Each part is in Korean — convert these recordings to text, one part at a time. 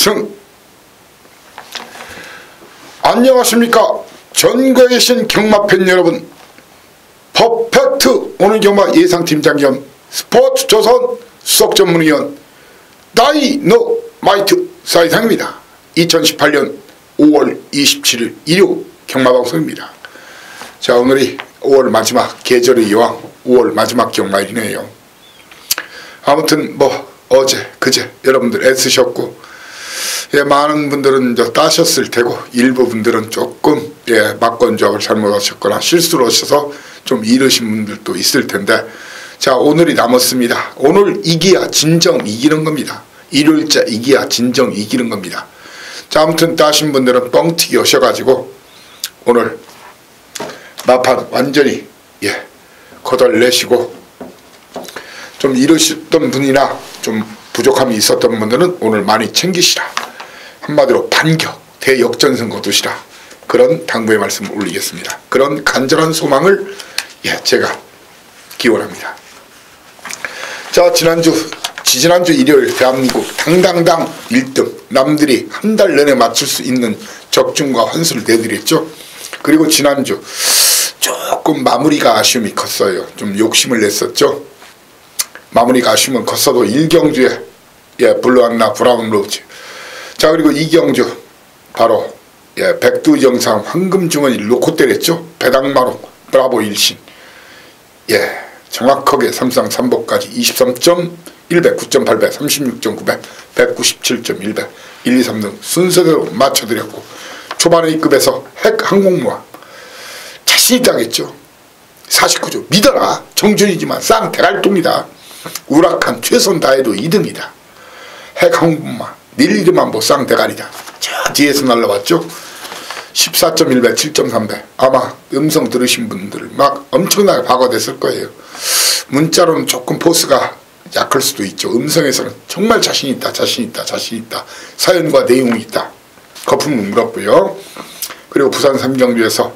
필승. 안녕하십니까. 전국에 계신 경마팬 여러분, 퍼펙트 오늘 경마 예상팀장 겸 스포츠조선 수석전문위원 다이너마이트 사이상입니다. 2018년 5월 27일 일요 경마방송입니다. 자, 오늘이 5월 마지막 계절의 여왕 5월 마지막 경마일이네요. 아무튼 어제 그제 여러분들 애쓰셨고, 많은 분들은 따셨을 테고, 일부 분들은 조금 막권 조합을 잘못하셨거나 실수로 하셔서 좀 잃으신 분들도 있을 텐데, 자, 오늘이 남았습니다. 오늘 이기야 진정 이기는 겁니다. 일요일자 이기야 진정 이기는 겁니다. 자, 아무튼 따신 분들은 뻥튀기 오셔가지고 오늘 마판 완전히 거덜내시고, 좀 잃으셨던 분이나 좀 부족함이 있었던 분들은 오늘 많이 챙기시라. 한마디로 반격, 대역전승 거두시라. 그런 당부의 말씀을 올리겠습니다. 그런 간절한 소망을 제가 기원합니다. 자, 지지난주 일요일 대한민국 당당당 1등, 남들이 한 달 내내 맞출 수 있는 적중과 환수를 내드렸죠. 그리고 지난주 조금 마무리가 아쉬움이 컸어요. 좀 욕심을 냈었죠. 마무리가 아쉬움은 컸어도 1경주에 블루안나 브라운 로즈. 자, 그리고 2경주 바로 백두정상 황금주머니 놓고 때렸죠. 배당마루 브라보 일신. 정확하게 삼상 3복까지 23.100, 9.800, 36.900, 197.100, 1, 2, 3등 순서대로 맞춰드렸고, 초반에 A급에서 핵 항공모함 자신있다겠죠. 49조 믿어라. 정준이지만 쌍대갈통이다. 우락한 최선 다해도 2등이다. 핵 항공모함 닐리르만 쌍대가리다. 저 뒤에서 날라왔죠. 14.1배, 7.3배. 아마 음성 들으신 분들 막 엄청나게 박아댔을 거예요. 문자로는 조금 포스가 약할 수도 있죠. 음성에서는 정말 자신있다, 자신있다, 자신있다. 사연과 내용이 있다. 거품을 물었고요. 그리고 부산 3경주에서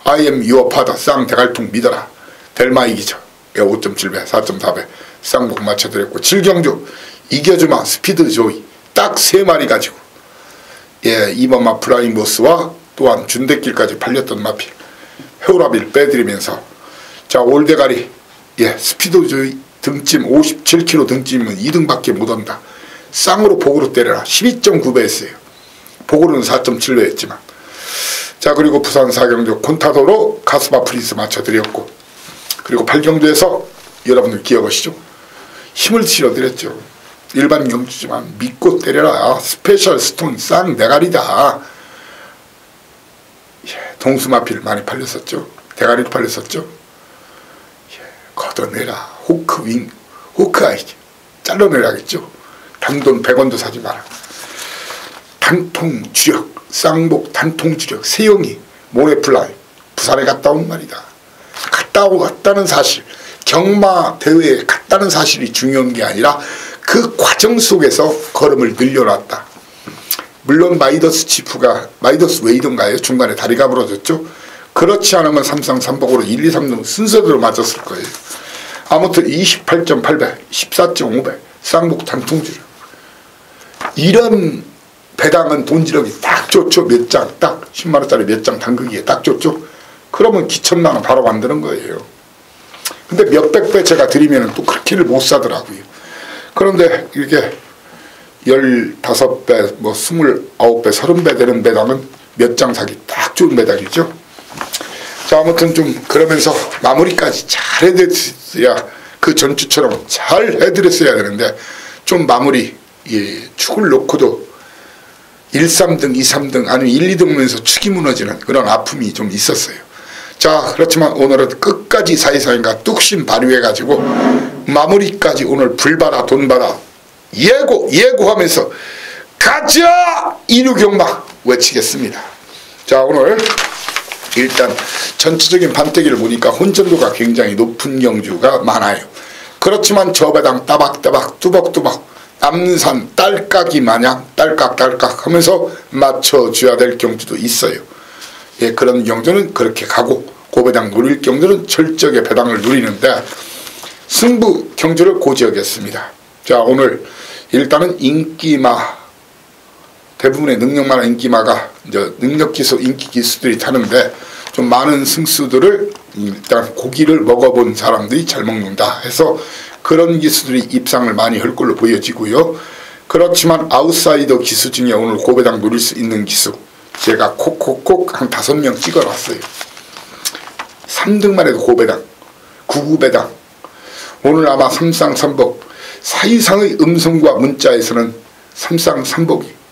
I am your father 쌍대갈통 믿어라. 델마 이기죠. 5.7배, 4.4배. 쌍복 맞춰드렸고, 7경주 이겨주마 스피드 조이 딱 3마리 가지고 이번마 플라잉보스와 또한 준대길까지 팔렸던 마필 헤오라비를 빼드리면서, 자, 올대가리 스피드 조이 등짐 57kg 등짐은 2등밖에 못한다. 쌍으로 복으로 때려라. 12.9배 했어요. 복으로는 4.7배 했지만. 자, 그리고 부산 4경주 콘타도로 가스바 프린스 맞춰드렸고, 그리고 8경주에서 여러분들 기억하시죠? 힘을 실어드렸죠. 일반 경주지만 믿고 때려라. 스페셜 스톤 쌍대가리다. 동수마필 많이 팔렸었죠. 대가리도 팔렸었죠. 걷어내라. 호크윙, 호크아이 잘라내라겠죠. 단돈 100원도 사지 마라. 단통 주력, 쌍복 단통 주력 세영이 모래플라이 부산에 갔다 온 말이다. 갔다 왔다는 사실, 경마 대회에 갔다는 사실이 중요한 게 아니라 그 과정 속에서 걸음을 늘려놨다. 물론 마이더스 치프가 마이더스 웨이던가요? 중간에 다리가 부러졌죠. 그렇지 않으면 삼상 3복으로 1, 2, 3등 순서대로 맞았을 거예요. 아무튼 28.8배, 14.5배 쌍복 단통주력. 이런 배당은 돈지력이 딱 좋죠. 몇 장, 딱 10만원짜리 몇 장 당그기에 딱 좋죠. 그러면 기천만원 바로 만드는 거예요. 근데 몇백 배 제가 드리면 또 그렇게를 못 사더라고요. 그런데 이렇게 15배, 29배, 30배 되는 배당은 몇 장 사기 딱 좋은 배당이죠. 자, 아무튼 좀 그러면서 마무리까지 잘 해드렸어야, 그 전주처럼 잘 해드렸어야 되는데, 좀 마무리, 축을 놓고도 1, 3등, 2, 3등, 아니면 1, 2등면서 축이 무너지는 그런 아픔이 좀 있었어요. 자, 그렇지만 오늘은 끝까지 사이사이가 뚝심 발휘해가지고 마무리까지 오늘 불바라 돈바라 예고하면서 가자! 이류경마 외치겠습니다. 자, 오늘 일단 전체적인 판때기를 보니까 혼전도가 굉장히 높은 경주가 많아요. 그렇지만 저배당 따박따박 뚜벅뚜벅 남산 딸깍이 마냥 딸깍딸깍 하면서 맞춰줘야 될 경주도 있어요. 그런 경주는 그렇게 가고, 고배당 노릴 경주는 철저하게 배당을 누리는데 승부 경주를 고지하겠습니다. 자, 오늘 일단은 인기마 대부분의 능력마나 인기마가 이제 능력기수, 인기기수들이 타는데 좀 많은 승수들을 일단 고기를 먹어본 사람들이 잘 먹는다 해서 그런 기수들이 입상을 많이 할 걸로 보여지고요. 그렇지만 아웃사이더 기수 중에 오늘 고배당 노릴 수 있는 기수 제가 콕콕콕 한 5명 찍어놨어요. 3등만 해도 고배당, 99배당. 오늘 아마 삼상삼복 사이상의 음성과 문자에서는 삼상삼복이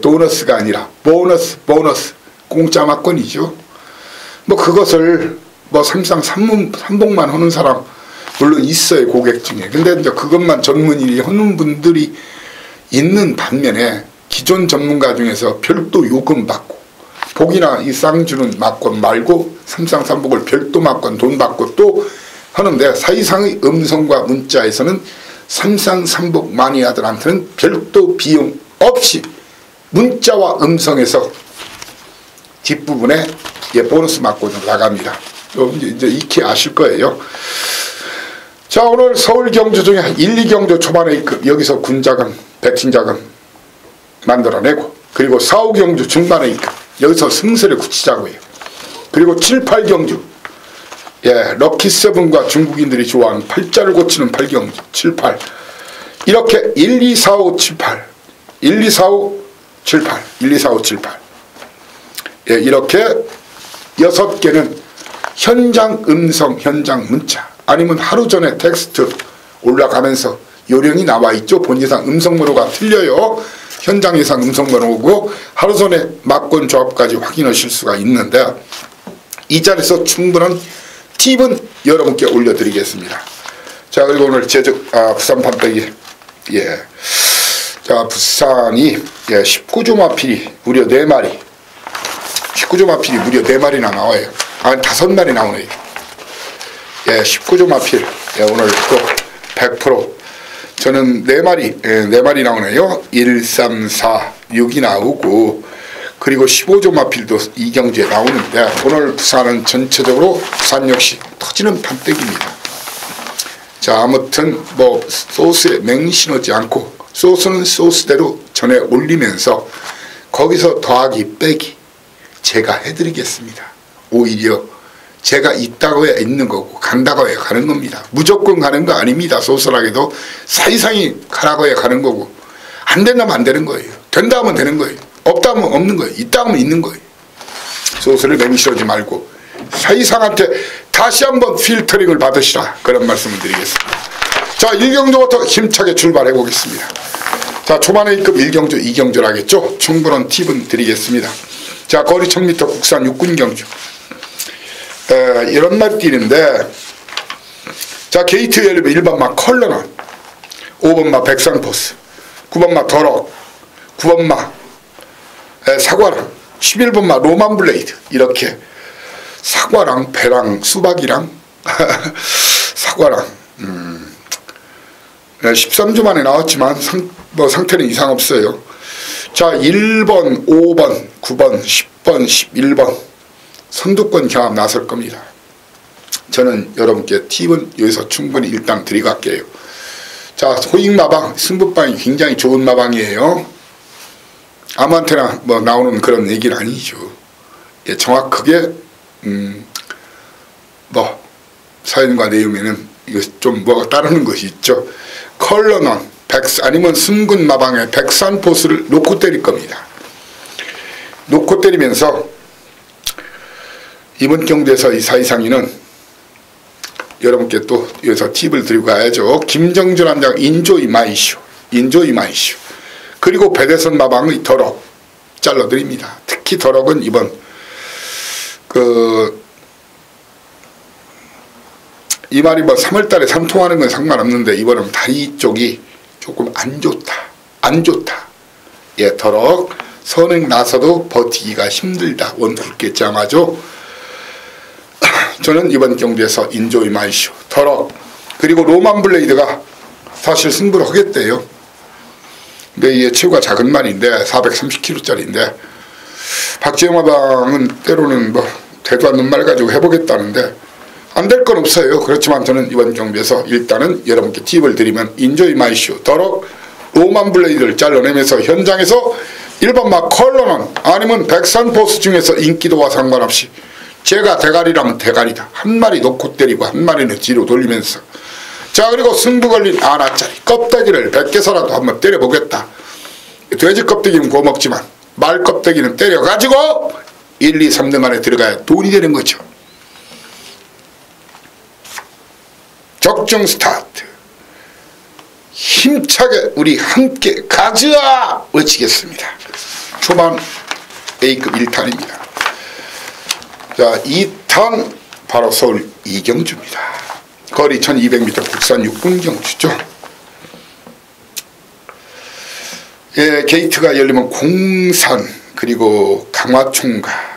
보너스가 아니라 보너스 공짜 막건이죠. 뭐 그것을 뭐 삼상삼복만 하는 사람 물론 있어요, 고객 중에. 근데 이제 그것만 전문인이 하는 분들이 있는 반면에 기존 전문가 중에서 별도 요금 받고 복이나 이 쌍주는 막건 말고 삼상삼복을 별도 막건 돈 받고 또 하는데 사이상의 음성과 문자에서는 삼상삼복 마니아들한테는 별도 비용 없이 문자와 음성에서 뒷부분에 보너스 막건으로 나갑니다. 이제 익히 아실 거예요. 자, 오늘 서울 경주 중에 1, 2경주 초반에 여기서 군자금, 백신자금 만들어내고 그리고 4, 5경주 중반에 여기서 승세를 굳히자고요. 그리고 7, 8경주 럭키세븐과 중국인들이 좋아하는 팔자를 고치는 8경주 7, 8 이렇게 1, 2, 4, 5, 7, 8 1, 2, 4, 5, 7, 8 1, 2, 4, 5, 7, 8 이렇게 6개는 현장 음성, 현장 문자 아니면 하루 전에 텍스트 올라가면서 요령이 나와 있죠. 본예상 음성번호가 틀려요. 현장 예상 음성번호고 하루 전에 막건 조합까지 확인하실 수가 있는데 이 자리에서 충분한 팁은 여러분께 올려드리겠습니다. 자, 그리고 오늘 부산 판때기 자, 부산이 19조 마필이 무려 4마리 19조 마필이 무려 4마리나 나와요. 아니 5마리 나오네요. 19조 마필 오늘 또 100% 저는 4마리 나오네요. 1, 3, 4, 6이 나오고 그리고 15조 마필도 이 경주에 나오는데 오늘 부산은 전체적으로 부산 역시 터지는 판때기입니다. 자, 아무튼 뭐 소스에 맹신하지 않고 소스는 소스대로 전에 올리면서 거기서 더하기 빼기 제가 해드리겠습니다. 오히려 제가 있다고 해야 있는 거고 간다고 해야 가는 겁니다. 무조건 가는 거 아닙니다. 소설하게도 사이상이 가라고 해야 가는 거고 안 된다면 안 되는 거예요. 된다 하면 되는 거예요. 없다 하면 없는 거예요. 있다 하면 있는 거예요. 소설을 맹시하지 말고 사이상한테 다시 한번 필터링을 받으시라 그런 말씀을 드리겠습니다. 자, 1경주부터 힘차게 출발해 보겠습니다. 자, 초반에 1급 1경주 2경주를 하겠죠. 충분한 팁은 드리겠습니다. 자, 거리 1000m 국산 육군 경주 이런 말 뛰는데 자, 게이트 1번마 컬러넌 5번마 백상포스 9번마 더럭 9번마 사과랑 11번마 로만블레이드 이렇게 사과랑 배랑 수박이랑 사과랑 13주 만에 나왔지만 상태는 이상 없어요. 자, 1번 5번 9번 10번 11번 선두권 경합 나설 겁니다. 저는 여러분께 팁은 여기서 충분히 일단 드리고 갈게요. 자, 호익마방 승부방이 굉장히 좋은 마방이에요. 아무한테나 뭐 나오는 그런 얘기는 아니죠. 정확하게 뭐 사연과 내용에는 이거 좀 뭐가 따르는 것이 있죠. 컬러넌 아니면 승군 마방에 백산포스를 놓고 때릴 겁니다. 놓고 때리면서 이번 경주에서 이 사이상위는 여러분께 또 여기서 팁을 드리고 가야죠. 김정준 함장 인조이 마이쇼 그리고 배대선 마방의 더럭 잘라드립니다. 특히 더럭은 이번 이 말이 뭐 3월달에 삼통하는 건 상관없는데 이번은 다리 쪽이 조금 안 좋다. 더럭 선행 나서도 버티기가 힘들다. 원굵게 짱하죠. 저는 이번 경주에서 인조이 마이쇼 더럭 그리고 로만블레이드가 사실 승부를 하겠대요. 근데 이게 체구가 작은 말인데 430kg짜리인데 박재영 마방은 때로는 뭐 대도 않는 말 가지고 해보겠다는데 안 될 건 없어요. 그렇지만 저는 이번 경주에서 일단은 여러분께 팁을 드리면 인조이 마이쇼 더럭 로만블레이드를 잘라내면서 현장에서 1번마 컬러는 아니면 백산포스 중에서 인기도와 상관없이 제가 대가리라면 대가리다. 한 마리 놓고 때리고 한 마리는 뒤로 돌리면서 자 그리고 승부 걸린 아나짜리 껍데기를 100개서라도 한번 때려보겠다. 돼지 껍데기는 구워 먹지만 말 껍데기는 때려가지고 1, 2, 3등 안에 들어가야 돈이 되는 거죠. 적중 스타트. 힘차게 우리 함께 가자 외치겠습니다. 초반 A급 1탄입니다. 자 2탄 바로 서울 이경주입니다. 거리 1200m 국산 육군 경주죠. 예, 게이트가 열리면 공산 그리고 강화총각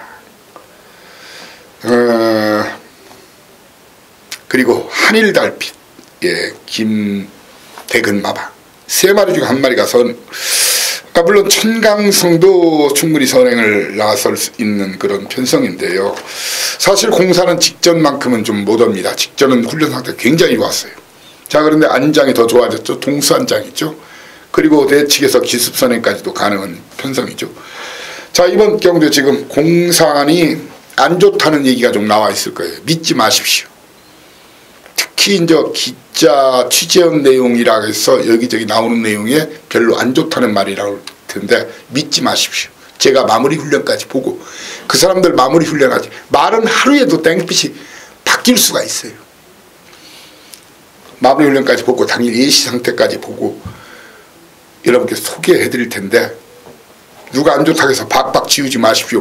그리고 한일달빛 예, 김대근마방 3마리 중에 1마리가 물론 천강성도 충분히 선행을 나설 수 있는 그런 편성인데요. 사실 공사는 직전만큼은 좀 못합니다. 직전은 훈련 상태가 굉장히 좋았어요. 자 그런데 안장이 더 좋아졌죠. 동수안장이죠. 그리고 대측에서 기습선행까지도 가능한 편성이죠. 자 이번 경도 지금 공산이 안 좋다는 얘기가 좀 나와 있을 거예요. 믿지 마십시오. 특히 이제 기자 취재한 내용이라 해서 여기저기 나오는 내용에 별로 안 좋다는 말이라고 텐데 믿지 마십시오. 제가 마무리 훈련까지 보고 그 사람들 마무리 훈련하지 말은 하루에도 땡빛이 바뀔 수가 있어요. 마무리 훈련까지 보고 당일 예시 상태까지 보고 여러분께 소개해 드릴 텐데 누가 안 좋다고 해서 박박 지우지 마십시오.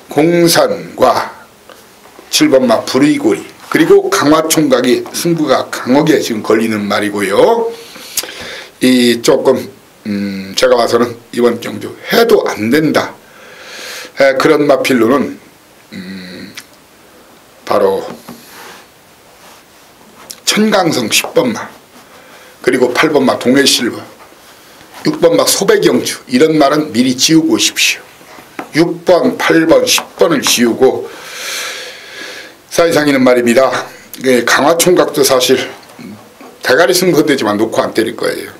공산과 7번마 불의고리 그리고 강화총각이 승부가 강하게 지금 걸리는 말이고요. 이 조금 제가 봐서는 이번 경주 해도 안 된다. 그런 마필로는 바로 천강성 10번마 그리고 8번마 동해실버 6번마 소백영주 이런 말은 미리 지우고 오십시오. 6번, 8번, 10번을 지우고 사이상이는 말입니다. 강화총각도 사실 대가리 승부되지만 놓고 안 때릴 거예요.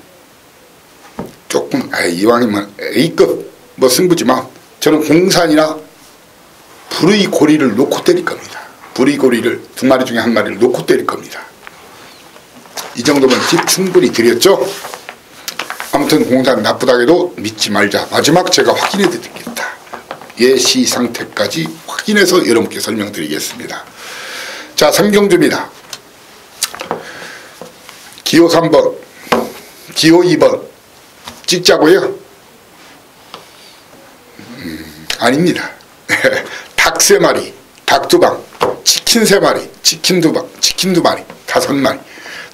조금 이왕이면 A급 뭐 승부지만 저는 공산이나 불의고리를 놓고 때릴 겁니다. 불의고리를 2마리 중에 1마리를 놓고 때릴 겁니다. 이 정도면 팁 충분히 드렸죠. 아무튼 공산 나쁘다고 해도 믿지 말자. 마지막 제가 확인해 드리겠다. 예시 상태까지 확인해서 여러분께 설명드리겠습니다. 자 3경주입니다. 기호 3번 기호 2번 찍자고요? 아닙니다. 닭 3마리 닭 2방 치킨 3마리 치킨 2방 치킨 2마리 5마리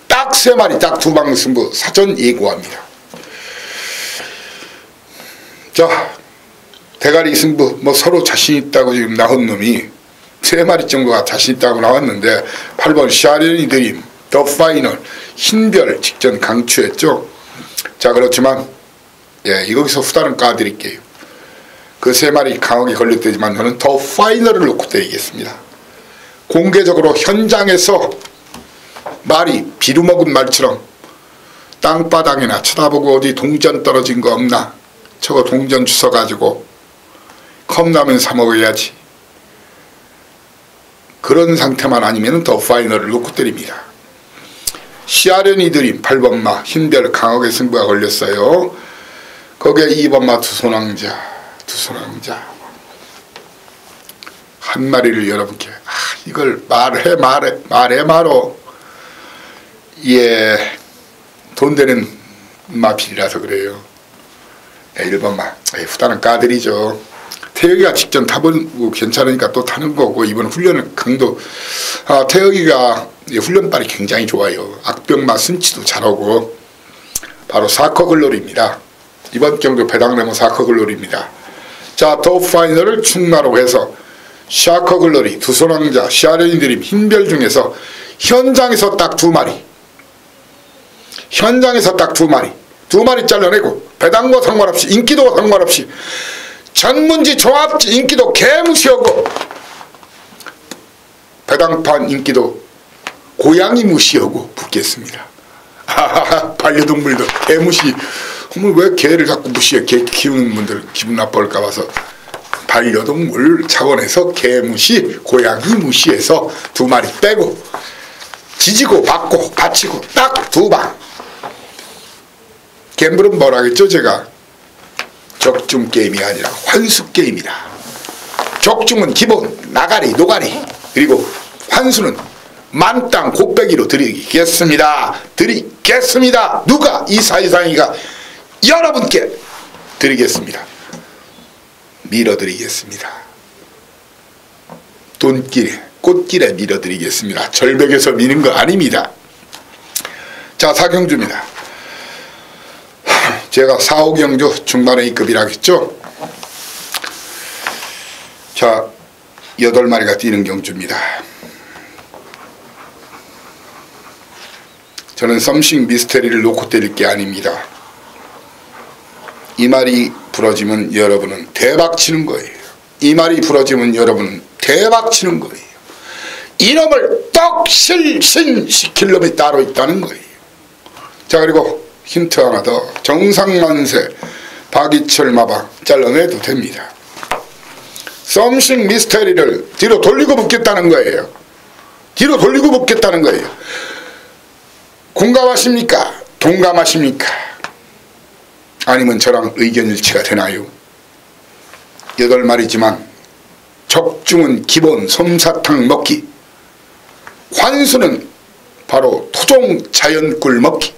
딱 3마리 딱 2방 승부 사전 예고합니다. 자 대가리 승부 뭐 서로 자신 있다고 지금 나온 놈이 3마리 정도가 자신 있다고 나왔는데 8번 샤련이 드림 더 파이널 흰별 직전 강추했죠. 자 그렇지만 예 여기서 후다는 까드릴게요. 그 3마리 강하게 걸렸대지만 저는 더 파이널을 놓고 때리겠습니다. 공개적으로 현장에서 말이 비루먹은 말처럼 땅바닥이나 쳐다보고 어디 동전 떨어진 거 없나 저거 동전 주워가지고 컵라면 사 먹어야지. 그런 상태만 아니면 더 파이널을 놓고 때립니다. 시아련이 드림 8번마 흰별 강하게 승부가 걸렸어요. 거기에 2번마 두손왕자 한 마리를 여러분께 이걸 말해 말어 예 돈 되는 마필이라서 그래요. 1번마 후다는 까드리죠. 태혁이가 직전 타보고 괜찮으니까 또 타는 거고 이번 훈련은 강도 태혁이가 훈련빨이 굉장히 좋아요. 악병마 순치도 잘하고 바로 사커글로리입니다. 이번 경도 배당내면 사커글로리입니다. 자 더 파이널을 충나로 해서 샤커글로리 두손왕자 시아련이 드림 흰별 중에서 현장에서 딱 2마리 현장에서 딱 2마리 잘라내고 배당과 상관없이 인기도와 상관없이 전문지 종합지 인기도 개무시하고 배당판 인기도 고양이 무시하고 붙겠습니다. 반려동물도 개무시 그러면 왜 개를 자꾸 무시해? 개 키우는 분들 기분 나빠할까 봐서 반려동물 차원에서 개 무시, 고양이 무시해서 2마리 빼고 지지고 받고 바치고 딱 2방. 갬블은 뭐라겠죠? 제가 적중 게임이 아니라 환수 게임이다. 적중은 기본 나가리 노가리, 그리고 환수는 만땅 곱빼기로 드리겠습니다. 누가 이 사이상이가 여러분께 드리겠습니다. 밀어드리겠습니다. 돈길에 꽃길에 밀어드리겠습니다. 절벽에서 미는 거 아닙니다. 자, 사경주입니다. 제가 4, 5경주 중반에 A급이라 했죠. 자, 8마리가 뛰는 경주입니다. 저는 썸씽 미스테리를 놓고 때릴 게 아닙니다. 이 말이 부러지면 여러분은 대박 치는 거예요. 이 말이 부러지면 여러분은 대박 치는 거예요. 이놈을 떡실신시킬 놈이 따로 있다는 거예요. 자, 그리고 힌트 하나 더. 정상만세 박이철 마방 잘라내도 됩니다. 썸씽 미스테리를 뒤로 돌리고 붙겠다는 거예요. 뒤로 돌리고 붙겠다는 거예요. 공감하십니까? 동감하십니까? 아니면 저랑 의견 일치가 되나요? 8마리지만 적중은 기본 솜사탕 먹기, 환수는 바로 토종 자연꿀 먹기.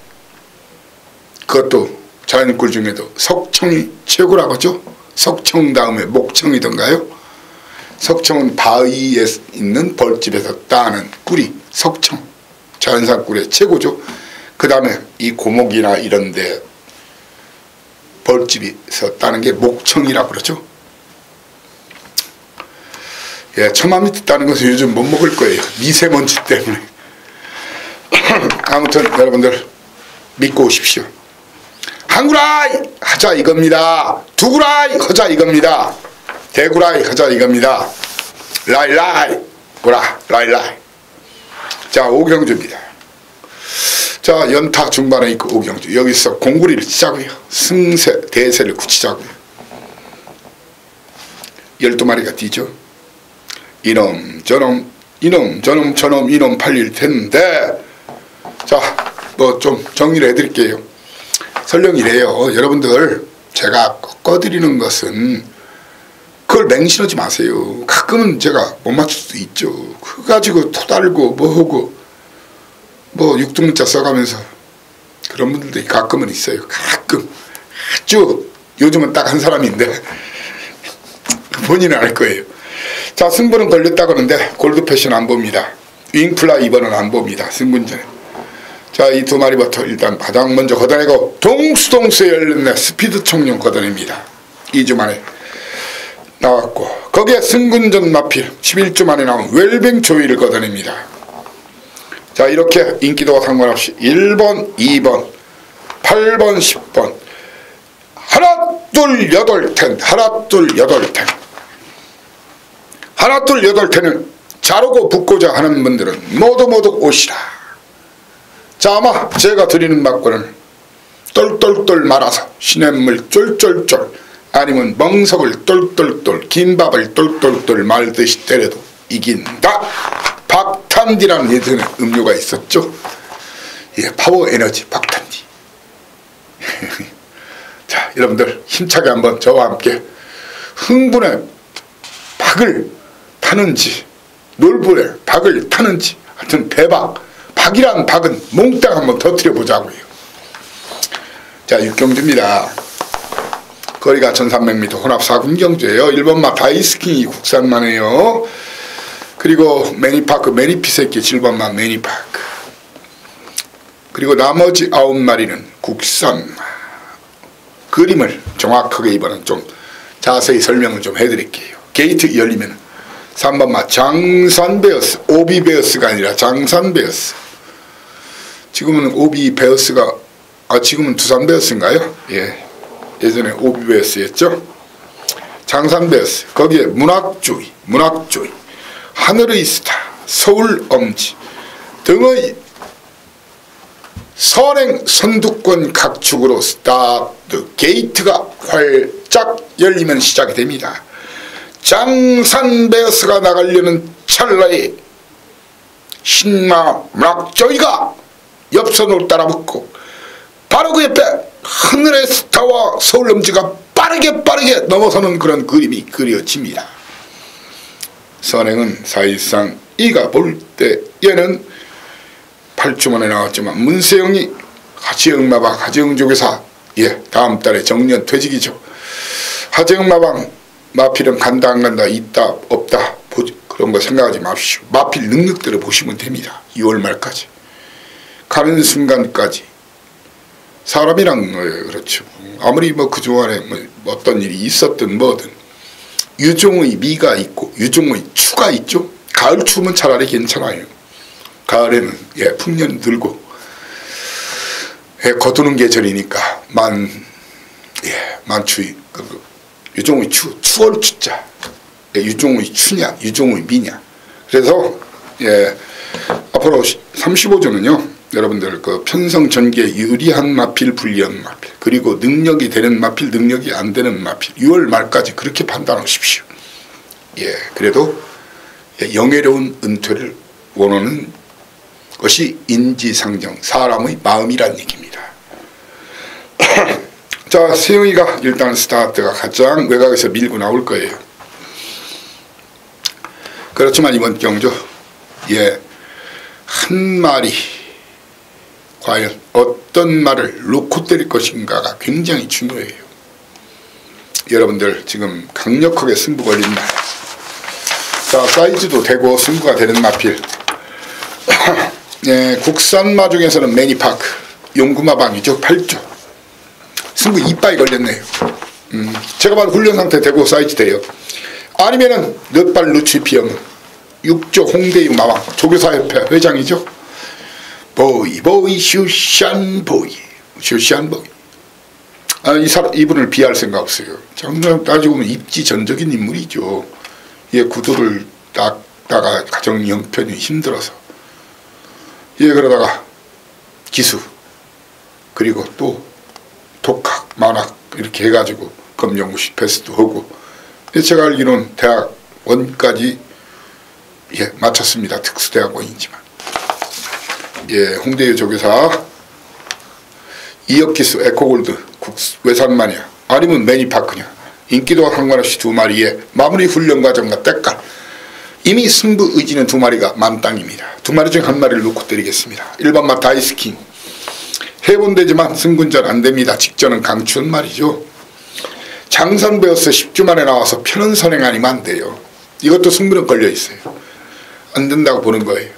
그것도 자연꿀 중에도 석청이 최고라고 하죠. 석청 다음에 목청이던가요? 석청은 바위에 있는 벌집에서 따는 꿀이 석청, 자연산 꿀의 최고죠. 그 다음에 이 고목이나 이런데 벌집에서 따는 게 목청이라고 그러죠. 예, 처마 밑에 따는 것은 요즘 못 먹을 거예요. 미세먼지 때문에. 아무튼 여러분들 믿고 오십시오. 한 구라이 하자 이겁니다. 2구라이 하자 이겁니다. 대구라이 하자 이겁니다. 라이라이 구라 라이라이. 자, 5경주입니다. 자, 연타 중반에 있고 5경주. 여기서 공구리를 치자고요. 승세 대세를 굳히자고요. 12마리가 뛰죠. 이놈 저놈 이놈 팔릴 텐데, 자, 뭐 좀 정리를 해드릴게요. 설령이래요. 여러분들, 제가 꺾어드리는 것은 그걸 맹신하지 마세요. 가끔은 제가 못 맞출 수도 있죠. 그거 가지고 토달고 뭐하고 뭐 육두문자 써가면서 그런 분들도 가끔은 있어요. 가끔. 아주 요즘은 딱 한 사람인데 본인은 알 거예요. 자, 승부는 걸렸다 그러는데 골드패션 안 봅니다. 윙플라 2번은 안 봅니다. 승분전에. 자, 이 2마리부터 일단 가장 먼저 걷어내고 동수동수에 열렸네. 스피드 청룡 걷어냅니다. 2주 만에 나왔고, 거기에 승군전 마필 11주 만에 나온 웰뱅 조이를 걷어냅니다. 자, 이렇게 인기도와 상관없이 1번, 2번, 8번, 10번 하나 둘 8텐, 하나 둘 8텐, 하나 둘 8텐은 자르고 붓고자 하는 분들은 모두 오시라. 자, 아마 제가 드리는 막고는 똘똘똘 말아서 시냇물 쫄쫄쫄, 아니면 멍석을 똘똘똘, 김밥을 똘똘똘 말듯이 때려도 이긴다. 박탄디라는 예전에 음료가 있었죠. 예, 파워 에너지 박탄디. 자, 여러분들 힘차게 한번 저와 함께 흥분의 박을 타는지 놀부의 박을 타는지, 하여튼 대박, 박이란 박은 몽땅 한번 터뜨려 보자고요. 자, 6경주입니다. 거리가 1300m 혼합 4군 경주예요. 1번마 다이스킹이 국산만이에요. 그리고 매니파크 매니피새끼 7번마 매니파크. 그리고 나머지 9마리는 국산. 그림을 정확하게 이번엔 좀 자세히 설명을 좀 해드릴게요. 게이트 열리면 3번마 장산베어스, 오비베어스가 아니라 장산베어스. 지금은 오비베어스가, 지금은 두산베어스인가요? 예, 예전에 오비베어스였죠. 장산베어스. 거기에 문학조이, 하늘의 스타, 서울 엄지 등의 선행 선두권 각축으로 스타트 게이트가 활짝 열리면 시작이 됩니다. 장산베어스가 나가려는 찰나에 신마 문학조이가 옆선으로 따라붙고 바로 그 옆에 하늘의 스타와 서울넘지가 빠르게 넘어서는 그런 그림이 그려집니다. 선행은 사실상 이가 볼 때에는 8주만에 나왔지만 문세영이 하재영마방 하재영조교사 다음 달에 정년 퇴직이죠. 하재영마방 마필은 간다 안 간다 있다 없다 그런 거 생각하지 마십시오. 마필 능력대로 보시면 됩니다. 6월 말까지 가는 순간까지 사람이란 거예요. 그렇죠. 아무리 뭐 그동안에 뭐 어떤 일이 있었든 뭐든 유종의 미가 있고 유종의 추가 있죠. 가을 추면 차라리 괜찮아요. 가을에는 풍년 들고 거두는 계절이니까 만추 유종의 추월 추자 유종의 추냐 유종의 미냐. 그래서 앞으로 35조는요 여러분들 그 편성 전개 유리한 마필 불리한 마필 그리고 능력이 되는 마필 능력이 안 되는 마필 6월 말까지 그렇게 판단하십시오. 그래도 영예로운 은퇴를 원하는 것이 인지상정 사람의 마음이란 얘기입니다. 자, 세영이가 일단 스타트가 가장 외곽에서 밀고 나올 거예요. 그렇지만 이번 경주 한 말이 과연 어떤 말을 놓고 때릴 것인가가 굉장히 중요해요. 여러분들 지금 강력하게 승부 걸린 말. 자, 사이즈도 되고 승부가 되는 마필. 국산마 중에서는 매니파크 용구마방이죠. 8조 승부 이빠이 걸렸네요. 제가 봐도 훈련 상태 되고 사이즈 돼요. 아니면은 넛발 루치피엄 6조 홍대유 마왕 조교사협회 회장이죠. 보이 슈샨보이 이분을 비할 생각 없어요. 정말 따지고 보면 입지전적인 인물이죠. 구도를 닦다가 가정 형편이 힘들어서 그러다가 기수 그리고 또 독학 만학 이렇게 해가지고 검정고시 패스도 하고 제가 알기로는 대학원까지 마쳤습니다. 특수대학원이지만 홍대유 조교사 이역기수 에코골드 외산마냐 아니면 매니파크냐 인기도와 상관없이 두 마리의 마무리 훈련 과정과 때깔 이미 승부 의지는 두 마리가 만땅입니다. 두 마리 중 한 마리를 놓고 때리겠습니다. 일반마 다이스킹 해본되지만 승군전 안됩니다. 직전은 강추한 말이죠. 장산베어스 10주 만에 나와서 편은 선행 아니면 안돼요. 이것도 승부는 걸려있어요. 안된다고 보는 거예요.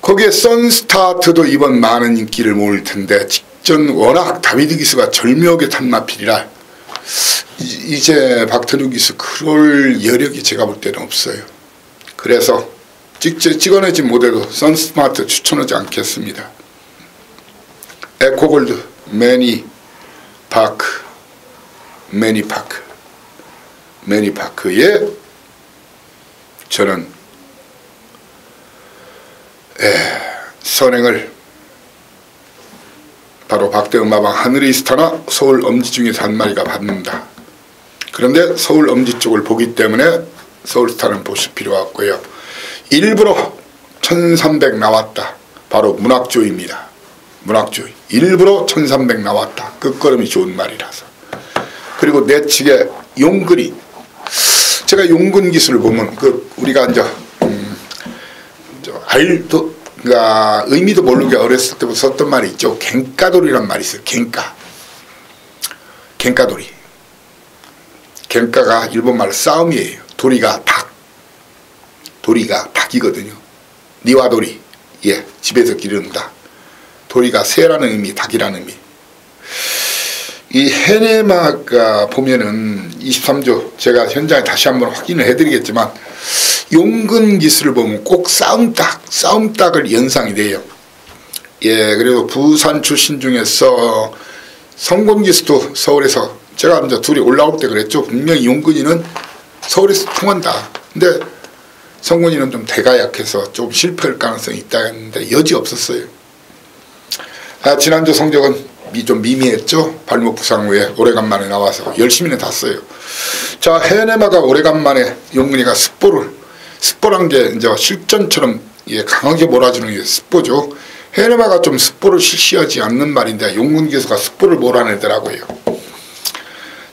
거기에 선스타트도 이번 많은 인기를 모을 텐데 직전 워낙 다비드 기수가 절묘하게 탄 마필이라 이제 박태누 기수 그럴 여력이 제가 볼 때는 없어요. 그래서 찍어내지 못해도 선스마트 추천하지 않겠습니다. 에코골드 매니파크에 저는 선행을 바로 박대음마방 하늘의 스타나 서울 엄지 중에서 한 마리가 받는다. 그런데 서울 엄지 쪽을 보기 때문에 서울 스타는 보실 필요가 없고요. 일부러 1300 나왔다. 바로 문학조입니다. 문학조이. 일부러 1300 나왔다. 끝걸음이 좋은 말이라서. 그리고 내측에 용근이 제가 용근 기술을 보면 우리가 이제 그러니까 의미도 모르게 어렸을 때부터 썼던 말이 있죠. 갱가돌이란 말이 있어요. 갱가돌이. 갱가가 일본말로 싸움이에요. 도리가 닭이거든요. 니와도리. 집에서 기른다. 도리가 새라는 의미, 닭이라는 의미. 이 헤네마가 보면은 23조 제가 현장에 다시 한번 확인을 해드리겠지만 용근 기술을 보면 꼭 싸움닭을 연상이 돼요. 그리고 부산 출신 중에서 성곤 기수도 서울에서 제가 이제 둘이 올라올 때 그랬죠. 분명히 용근이는 서울에서 통한다. 근데 성군이는 좀 대가 약해서 좀 실패할 가능성이 있다 했는데 여지 없었어요. 지난주 성적은 좀 미미했죠. 발목 부상 후에 오래간만에 나와서 열심히는 탔어요. 자, 해내마가 오래간만에 용근이가 습보란 게 이제 실전처럼 강하게 몰아주는 게 습보죠. 해내마가 좀 습보를 실시하지 않는 말인데 용근 교수가 습보를 몰아내더라고요.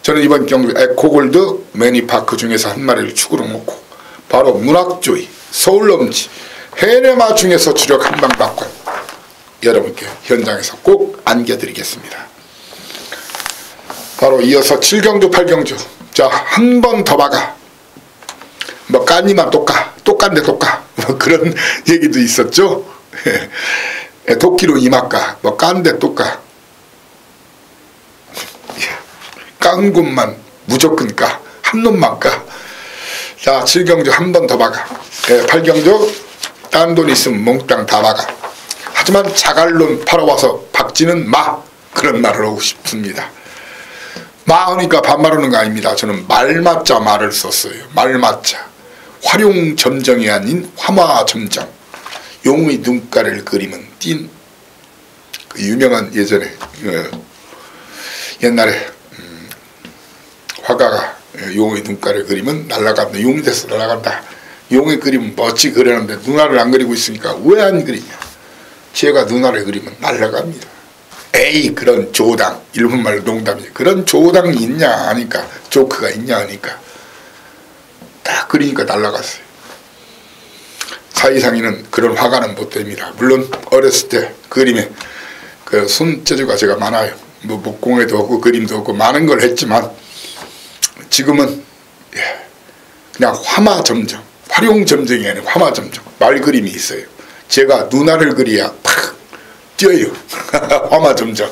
저는 이번 경기 에코골드 매니파크 중에서 한 마리를 축으로 놓고 바로 문학조이 서울넘지 해내마 중에서 주력 한 방 받고 여러분께 현장에서 꼭 안겨드리겠습니다. 바로 이어서 7경주 8경주 자, 한 번 더 박아 뭐 까니만 똑같네 뭐 그런 얘기도 있었죠. 도끼로 이막가 뭐 깐데 똑까 깐 곳만 무조건 까 한 놈만 까. 자, 7경주 한 번 더 박아 8경주 딴 돈 있으면 몽땅 다 박아. 하지만 자갈론 팔아와서 박지는 마 그런 말을 하고 싶습니다. 마 하니까 반말하는 거 아닙니다. 저는 말맞자 말을 썼어요. 말맞자 활용점정이 아닌 화마점정. 용의 눈가를 그리면 띈 그 유명한 예전에 옛날에 화가가 용의 눈가를 그리면 날아간다. 용이 돼서 날아간다. 용의 그림은 멋지 그리는데 누나를 안 그리고 있으니까 왜 안 그리냐. 제가 누나를 그리면 날아갑니다. 에이 그런 조당 일본말로 농담이에요. 그런 조당이 있냐 하니까 조크가 있냐 하니까 딱 그리니까 날아갔어요. 사이상이는 그런 화가는 못 됩니다. 물론 어렸을 때 그림에 그 손재주가 제가 많아요. 뭐 목공에도 없고 그림도 없고 많은 걸 했지만 지금은 그냥 화마점정 활용점정이 아니라 화마점정 말그림이 있어요. 제가 누나를 그려야 팍 뛰어요. 화마점정.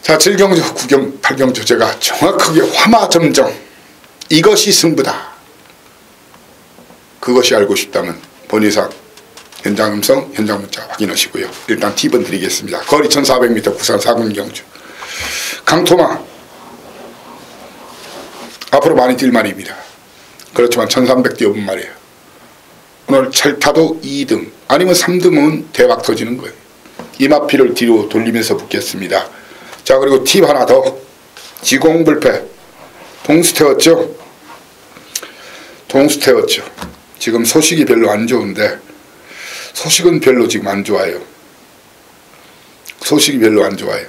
자, 7경주 9경 8경주 제가 정확하게 화마점정 이것이 승부다. 그것이 알고 싶다면 본의상 현장 음성 현장 문자 확인하시고요. 일단 팁은 드리겠습니다. 거리 1400m 부산 4군 경주 강토마 앞으로 많이 뛸 말입니다. 그렇지만 1300 뛰어본 말이에요. 오늘 찰타도 2등 아니면 3등은 대박 터지는 거예요. 이마피를 뒤로 돌리면서 붙겠습니다. 자, 그리고 팁 하나 더. 지공불패 동수 태웠죠. 동수 태웠죠. 지금 소식이 별로 안 좋은데 소식은 별로 지금 안 좋아요. 소식이 별로 안 좋아요.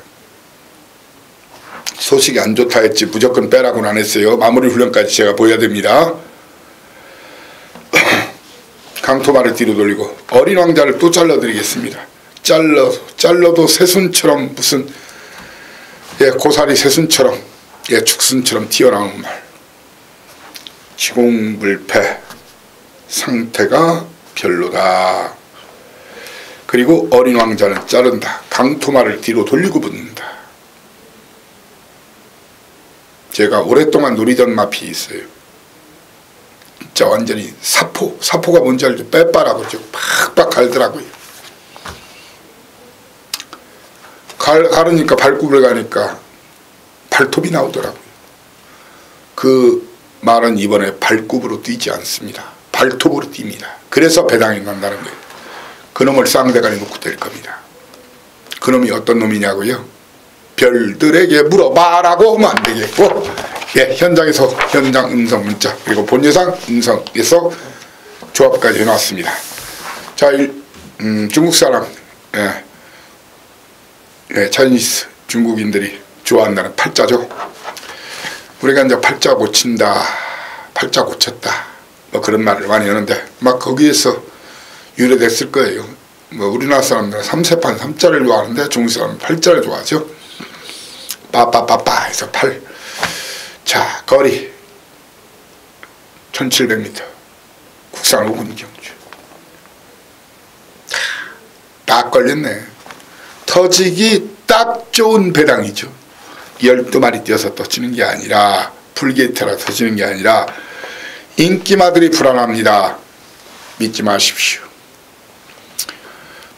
소식이 안 좋다 했지 무조건 빼라고는 안 했어요. 마무리 훈련까지 제가 보여야 됩니다. 강토마를 뒤로 돌리고 어린 왕자를 또 잘라드리겠습니다. 잘라도 새순처럼 무슨 고사리 새순처럼 축순처럼 튀어나오는 말. 지공불패 상태가 별로다. 그리고 어린 왕자는 자른다. 강토마를 뒤로 돌리고 붙는다. 제가 오랫동안 노리던 마피 있어요. 진짜 완전히 사포가 뭔지 알죠? 빼빠라고 좀 팍팍 갈더라고요. 가르니까 발굽을 가니까 발톱이 나오더라고요. 그 말은 이번에 발굽으로 뛰지 않습니다. 발톱으로 뜁니다. 그래서 배당이 난다는 거예요. 그놈을 쌍대가리 놓고 될 겁니다. 그놈이 어떤 놈이냐고요? 별들에게 물어봐라고 하면 안 되겠고, 현장에서 현장 음성 문자 그리고 본예상 음성에서 조합까지 해놨습니다. 자, 중국 사람 차이니스 중국인들이 좋아한다는 팔자죠. 우리가 이제 팔자 고친다, 팔자 고쳤다 뭐 그런 말을 많이 하는데 막 거기에서 유래됐을 거예요. 뭐 우리나라 사람들은 3세판 3자를 좋아하는데 중국 사람은 8자를 좋아하죠. 빠빠빠빠 해서 8. 자, 거리 1700m 국산 5군 경주. 딱 걸렸네. 터지기 딱 좋은 배당이죠. 12마리 뛰어서 터지는 게 아니라 풀게이트라 터지는 게 아니라 인기마들이 불안합니다. 믿지 마십시오.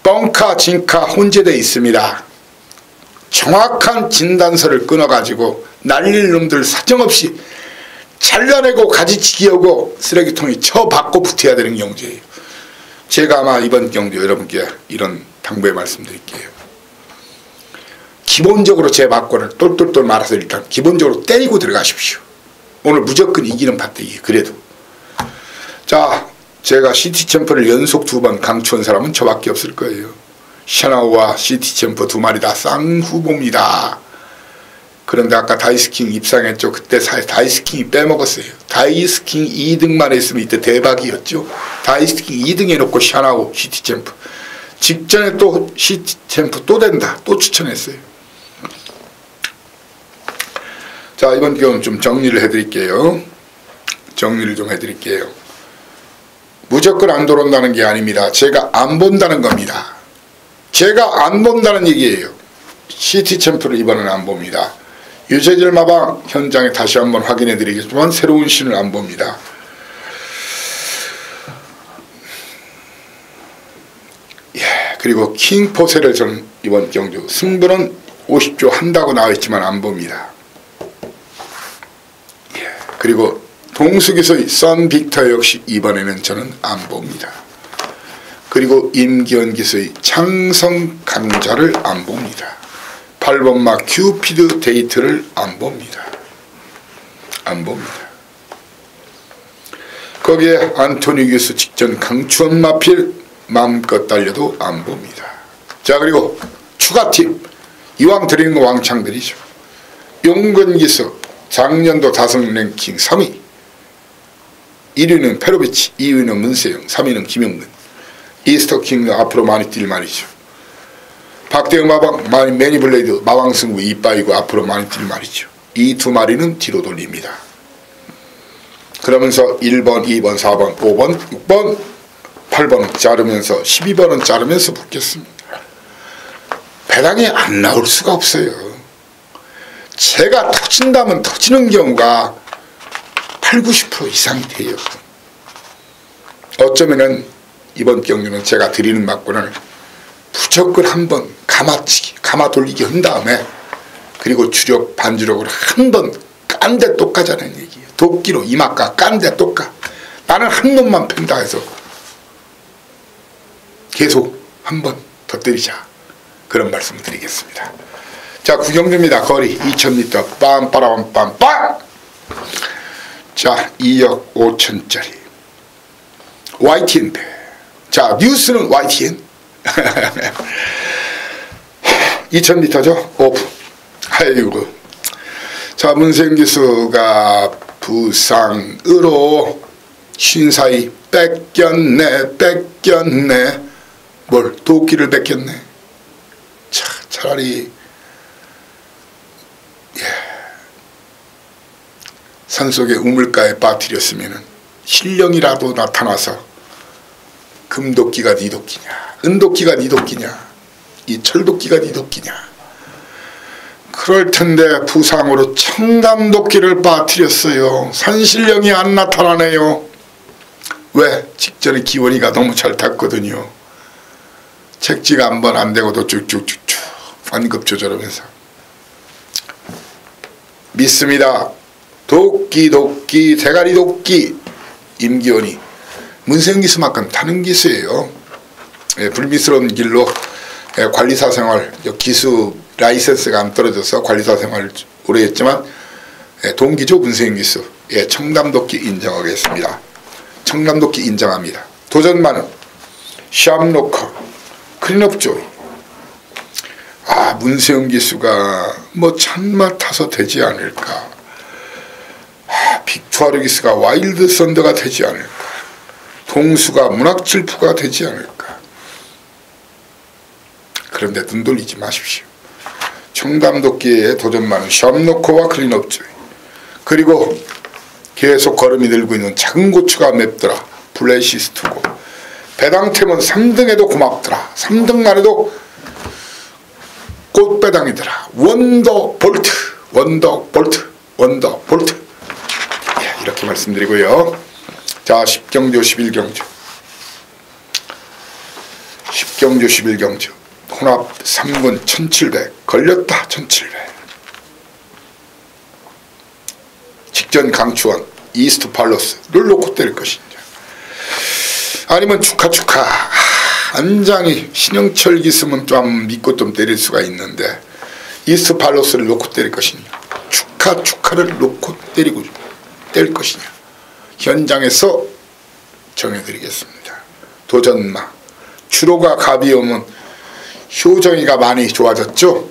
뻥카 진카 혼재되어 있습니다. 정확한 진단서를 끊어가지고 날릴 놈들 사정없이 잘라내고 가지치기 하고 쓰레기통에 쳐박고 붙어야 되는 경주예요. 제가 아마 이번 경주 여러분께 이런 당부의 말씀드릴게요. 기본적으로 제 막고를 똘똘똘 말아서 일단 기본적으로 때리고 들어가십시오. 오늘 무조건 이기는 판때기. 그래도 자, 제가 시티챔프를 연속 2번 강추한 사람은 저밖에 없을 거예요. 샤나우와 시티챔프 2마리 다 쌍후보입니다. 그런데 아까 다이스킹 입상했죠. 그때 다이스킹이 빼먹었어요. 다이스킹 2등만 했으면 이때 대박이었죠. 다이스킹 2등 해놓고 샤나우 시티챔프 직전에 또 시티챔프 또 된다 또 추천했어요. 자, 이번 경우는 좀 정리를 해드릴게요. 정리를 좀 해드릴게요. 무조건 안 들어온다는 게 아닙니다. 제가 안 본다는 겁니다. 제가 안 본다는 얘기예요. 시티챔프를 이번에는 안 봅니다. 유재질 마방 현장에 다시 한번 확인해 드리겠지만 새로운 신을 안 봅니다. 예, 그리고 킹포세를 저는 이번 경주 승부는 50조 한다고 나와있지만 안 봅니다. 예, 그리고 동숙에서의 썬빅터 역시 이번에는 저는 안 봅니다. 그리고 임기현 기수의 창성 강자를 안 봅니다. 8번마 큐피드 데이트를 안 봅니다. 안 봅니다. 거기에 안토니 기수 직전 강추원 마필 마음껏 달려도 안 봅니다. 자, 그리고 추가팀 이왕 드리는 거 왕창들이죠. 용근 기수 작년도 다성 랭킹 3위 1위는 페로비치, 2위는 문세영, 3위는 김영근. 이스터킹도 앞으로 많이 뛸 말이죠. 박대영 마방, 매니블레이드 마왕승부 이빠이고 앞으로 많이 뛸 말이죠. 이 2마리는 뒤로 돌립니다. 그러면서 1번, 2번, 4번, 5번, 6번, 8번은 자르면서 12번은 자르면서 붙겠습니다. 배당이 안 나올 수가 없어요. 제가 터진다면 터지는 경우가 8, 90% 이상이 돼요. 어쩌면은 이번 경주는 제가 드리는 막고는 무조건 한번 감아치기, 감아 돌리기 한 다음에 그리고 주력, 반주력으로 한번 깐 데 또 까자는 얘기예요. 도끼로 이마까 깐 데 또 까. 나는 한 놈만 팬다 해서 계속 한번 더 때리자. 그런 말씀을 드리겠습니다. 자, 구경주입니다. 거리 2000m 빰빠라빰빰빰. 자, 2억 5천짜리 YTN 배. 자, 뉴스는 YTN 2000m죠. 오프. 아이고. 자, 문세영 기수가 부상으로 쉰사이 뺏겼네. 뭘 도끼를 뺏겼네. 자, 차라리 산속의 우물가에 빠뜨렸으면 신령이라도 나타나서 금도끼가 네 도끼냐, 은도끼가 네 도끼냐, 이 철도끼가 네 도끼냐. 그럴 텐데 부상으로 청담도끼를 빠뜨렸어요. 산신령이 안 나타나네요. 왜? 직전에 기원이가 너무 잘 탔거든요. 책지가 한 번 안 되고도 쭉쭉쭉쭉 완급 조절하면서 믿습니다. 도끼 대가리 도끼. 임기원이 문세영 기수만큼 타는 기수예요. 예, 불미스러운 길로 관리사 생활, 기수 라이센스가 안 떨어져서 관리사 생활을 오래 했지만 동기죠. 문세영 기수. 예, 청담도끼 인정하겠습니다. 청담도끼 인정합니다. 도전만은 샴로커 클린업조이. 아, 문세영 기수가 뭐 찬마 타서 되지 않을까. 아, 빅투아르 기수가 와일드 썬더가 되지 않을까. 동수가 문학질푸가 되지 않을까. 그런데 눈 돌리지 마십시오. 청담도끼의 도전만은 샴노코와 클린업조이. 그리고 계속 걸음이 늘고 있는 작은 고추가 맵더라. 블레시스트고. 배당템은 3등에도 고맙더라. 3등만 해도 꽃배당이더라. 원더볼트. 예, 이렇게 말씀드리고요. 자, 10경주 11경주 10경주 11경주 혼합 3군 1700 걸렸다. 1700 직전 강추원 이스트 팔로스를 놓고 때릴 것이냐. 아니면 축하 안장이 신영철 기수면 좀 믿고 좀 때릴 수가 있는데 이스트 팔로스를 놓고 때릴 것이냐. 축하를 놓고 때릴 것이냐. 현장에서 정해드리겠습니다. 도전마. 주로가 갑이 오면 효정이가 많이 좋아졌죠.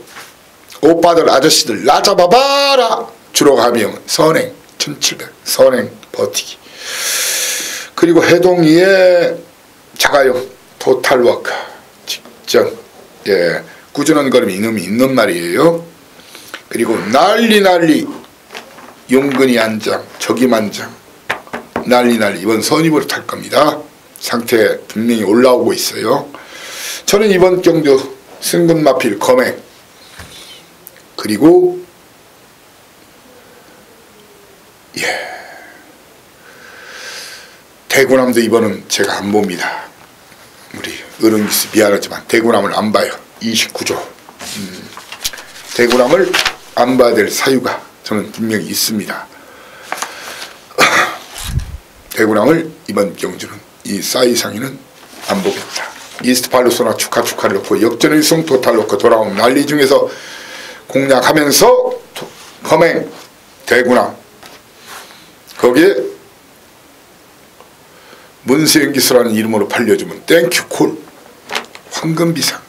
오빠들 아저씨들 나 잡아봐라. 주로가 갑이 오면 선행 1700 선행 버티기. 그리고 해동이의 자가용 토탈워크 직전 꾸준한 걸음이 이놈이 있는 말이에요. 그리고 난리 용근이 안장 적임안장 난리 이번 선입으로 탈 겁니다. 상태 분명히 올라오고 있어요. 저는 이번 경주 승근마필 검행 그리고 대구남도 이번은 제가 안 봅니다. 우리 어른기수 미안하지만 대구남을 안 봐요. 29조 대구남을 안 봐야 될 사유가 저는 분명히 있습니다. 대구남을 이번 경주는 이 싸이상이는 안 보겠다. 이스트 팔로스나 축하를 놓고 역전일승 토탈 놓고 돌아온 난리 중에서 공략하면서 검행 대구남 거기에 문세영기수라는 이름으로 팔려주면 땡큐 콜 황금비상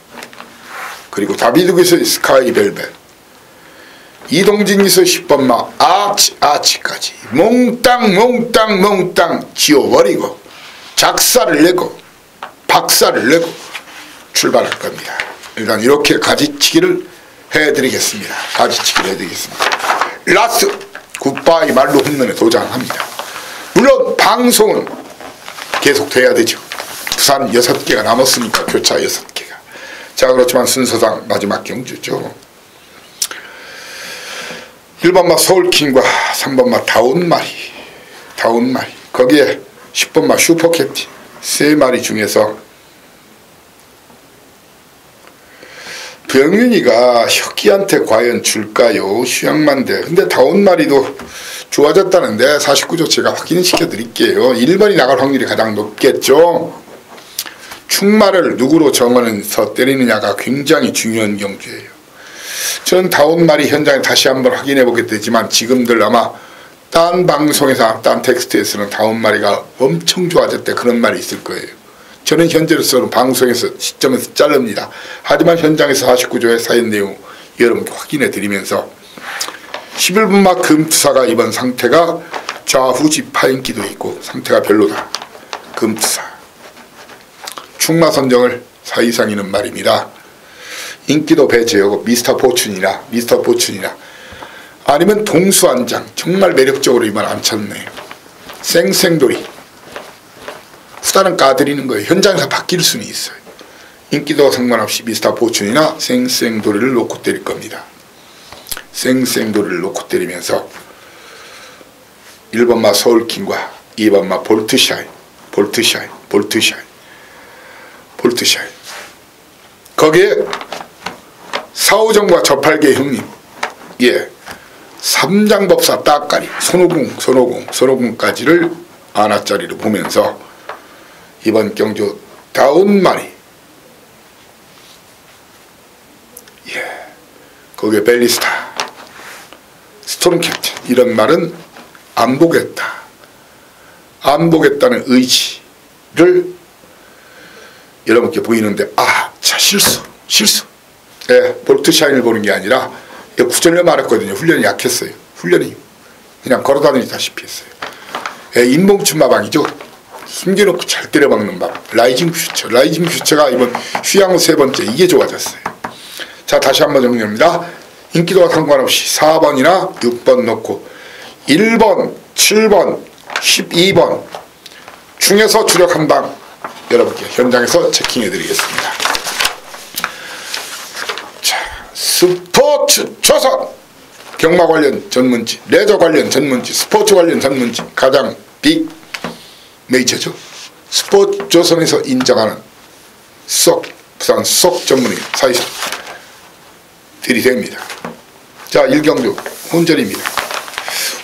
그리고 다비드 기수의 스카이벨벳 이동진 기수의 10번마 아치까지 몽땅 지워버리고 작사를 내고 박사를 내고 출발할 겁니다. 일단 이렇게 가지치기를 해드리겠습니다. 라스 굿바이 말로 홈런에 도전합니다. 물론 방송은 계속 돼야 되죠. 부산 6개가 남았으니까 교차 6개가. 자 그렇지만 순서상 마지막 경주죠. 1번마 서울킹과 3번마 다운마리 거기에 10번마 슈퍼캡틴 3마리 중에서 병윤이가 혁기한테 과연 줄까요? 휴양만대. 근데 다운마리도 좋아졌다는데 49조 제가 확인시켜 드릴게요. 1번이 나갈 확률이 가장 높겠죠. 충마를 누구로 정하면서 때리느냐가 굉장히 중요한 경주예요. 저는 다운마리 현장에 다시 한번 확인해 보게 되지만 지금들 아마 딴 방송에서 딴 텍스트에서는 다운마리가 엄청 좋아졌대 그런 말이 있을 거예요. 저는 현재로서는 방송에서 시점에서 자릅니다. 하지만 현장에서 49조의 사연 내용 여러분께 확인해 드리면서 11분마 금투사가 이번 상태가 좌후 지파 인기도 있고 상태가 별로다. 금투사 충마 선정을 사이상이는 말입니다. 인기도 배제하고 미스터 포춘이나 아니면 동수안장 정말 매력적으로 이번 안 쳤네요. 쌩쌩돌이 후다는 까드리는 거예요. 현장에서 바뀔 수는 있어요. 인기도 상관없이 미스터 포춘이나 쌩쌩돌이를 놓고 때릴 겁니다. 쌩쌩돌이를 놓고 때리면서 1번마 서울킹과 2번마 볼트샤인 거기에 사오정과 저팔계 형님 삼장법사 따까리 손오공까지를 아나짜리로 보면서 이번 경주 다운마리 거기에 벨리스타 스톰캡틴 이런 말은 안 보겠다는 의지를 여러분께 보이는데 자 실수 볼트샤인을 보는 게 아니라 구전에 말했거든요. 훈련이 약했어요. 훈련이 그냥 걸어다니다시피 했어요. 인봉춘마방이죠. 숨겨놓고 잘 때려박는 방 라이징 퓨처가 이번 휴양후 3번째 이게 좋아졌어요. 자 다시 한번 정리합니다. 인기도와 상관없이 4번이나 6번 넣고 1번, 7번, 12번 중에서 주력 한 방 여러분께 현장에서 체킹해 드리겠습니다. 자, 스포츠 조선 경마 관련 전문지, 레저 관련 전문지, 스포츠 관련 전문지 가장 빅 메이저죠. 스포츠 조선에서 인정하는 부산 쏙 전문의 사이사 들이댑니다. 자 1경주 혼전입니다.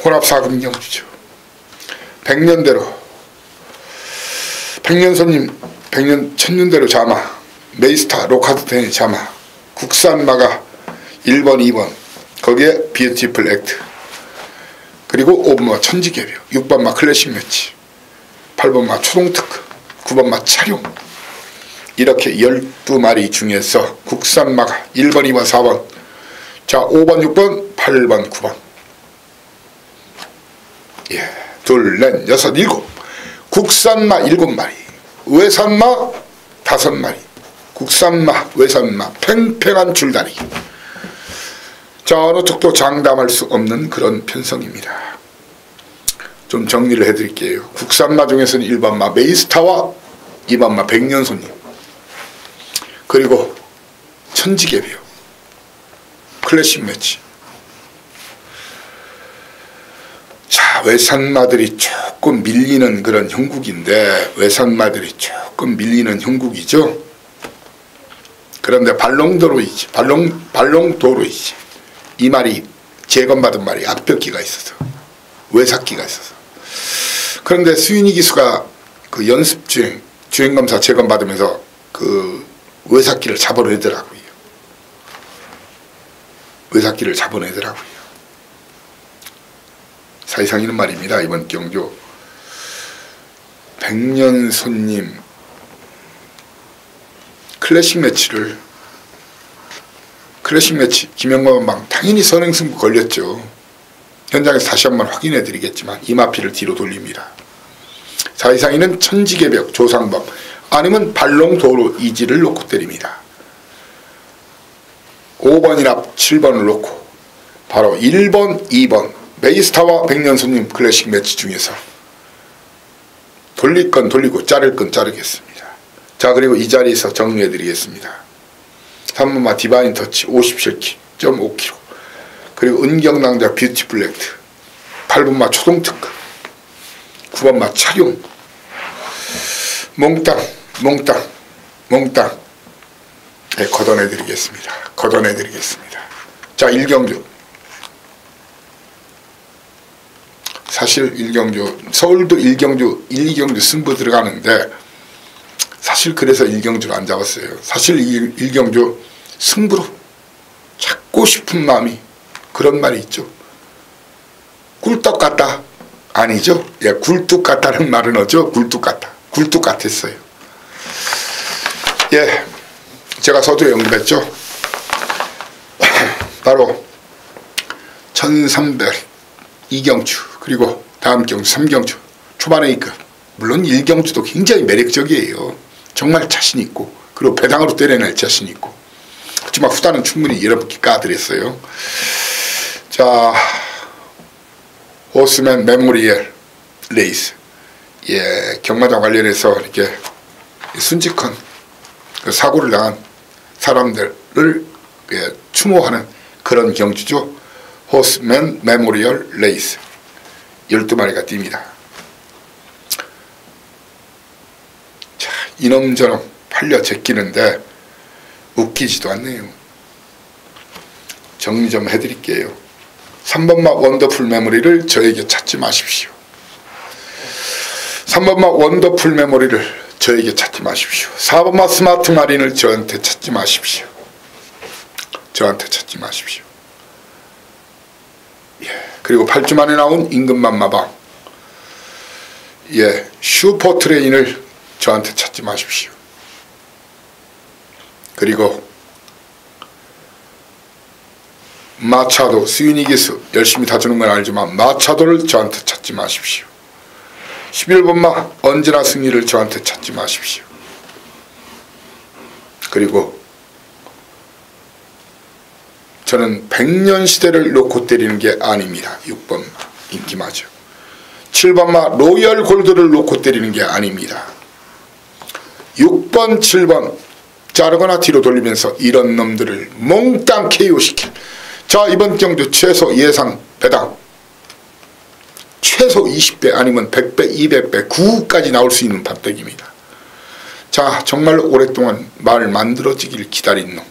혼합 4금 경주죠. 백년대로 백년손님 천년대로 자마, 메이스타 로카드텐이 자마, 국산마가 1번 2번 거기에 뷰티풀 액트, 그리고 5번마 천지개벽, 6번마 클래식 매치, 8번마 초동특크, 9번마 차룡, 이렇게 12마리 중에서 국산마가 1번 2번 4번, 자 5번 6번 8번 9번, 예, 둘, 넷, 여섯, 일곱, 국산마 7마리, 외산마 5마리, 국산마, 외산마, 팽팽한 줄다리. 자, 어느 쪽도 장담할 수 없는 그런 편성입니다. 좀 정리를 해드릴게요. 국산마 중에서는 1번마 메이스타와 2번마 백년손님, 그리고 천지개벽, 클래식 매치. 자, 외산마들이 조금 밀리는 그런 형국인데, 외산마들이 조금 밀리는 형국이죠. 그런데 발롱도로이지, 발롱도로이지. 이 말이 재건받은 말이 앞벽기가 있어서, 외삭기가 있어서. 그런데 수인이 기수가 그 연습주행, 주행검사 재건받으면서 그 외삭기를 잡아내더라고요. 외삭기를 잡아내더라고요. 사실상 이런 말입니다. 이번 경주 백년손님 클래식 매치 김영광방 당연히 선행승부 걸렸죠. 현장에서 다시 한번 확인해 드리겠지만 이마피를 뒤로 돌립니다. 사이상이는 천지개벽 조상범 아니면 발롱도로 이지를 놓고 때립니다. 5번이나 7번을 놓고 바로 1번 2번 메이스타와 백년손님 클래식 매치 중에서 돌릴 건 돌리고 자를 건 자르겠습니다. 자, 그리고 이 자리에서 정리해 드리겠습니다. 3번마 디바인 터치 57.5kg, 그리고 은경낭자 뷰티풀 액트, 8번마 초동특크, 9번마 차룡, 몽땅 네, 걷어내 드리겠습니다. 자, 일경주, 사실 일경주, 서울도 일경주 1, 2경주 승부 들어가는데 사실 그래서 일경주를 안 잡았어요. 사실 일경주 승부로 잡고 싶은 마음이, 그런 말이 있죠. 꿀떡 같다. 아니죠. 예, 굴뚝 같다는 말은 어죠. 굴뚝 같다. 굴뚝 같았어요. 예, 제가 서두에 언급했죠. 바로 1300 2경주, 그리고 다음 경주 3경주 초반에 이끌, 물론 1경주도 굉장히 매력적이에요. 정말 자신있고, 그리고 배당으로 때려낼 자신있고, 하지만 후단은 충분히 여러분께 까드렸어요. 자, 호스맨 메모리얼 레이스, 예, 경마장 관련해서 이렇게 순직한 그 사고를 당한 사람들을 예, 추모하는 그런 경주죠. 호스맨 메모리얼 레이스 12마리가 뜁니다. 자, 이놈저놈 팔려 제끼는데 웃기지도 않네요. 정리 좀 해드릴게요. 3번마 원더풀 메모리를 저에게 찾지 마십시오. 3번마 원더풀 메모리를 저에게 찾지 마십시오. 4번마 스마트 마린을 저한테 찾지 마십시오. 예, 그리고 8주 만에 나온 임금만 마방, 예, 슈퍼트레인을 저한테 찾지 마십시오. 그리고 마차도, 스위니 기수 열심히 다주는 건 알지만 마차도를 저한테 찾지 마십시오. 11번마 언제나 승리를 저한테 찾지 마십시오. 그리고 저는 100년 시대를 놓고 때리는 게 아닙니다. 6번마 인기마죠. 7번마 로열 골드를 놓고 때리는 게 아닙니다. 6번 7번 자르거나 뒤로 돌리면서 이런 놈들을 몽땅 KO시킬, 자, 이번 경주 최소 예상 배당 최소 20배 아니면 100배 200배 9까지 나올 수 있는 판때기입니다. 자, 정말 오랫동안 말 만들어지길 기다린 놈,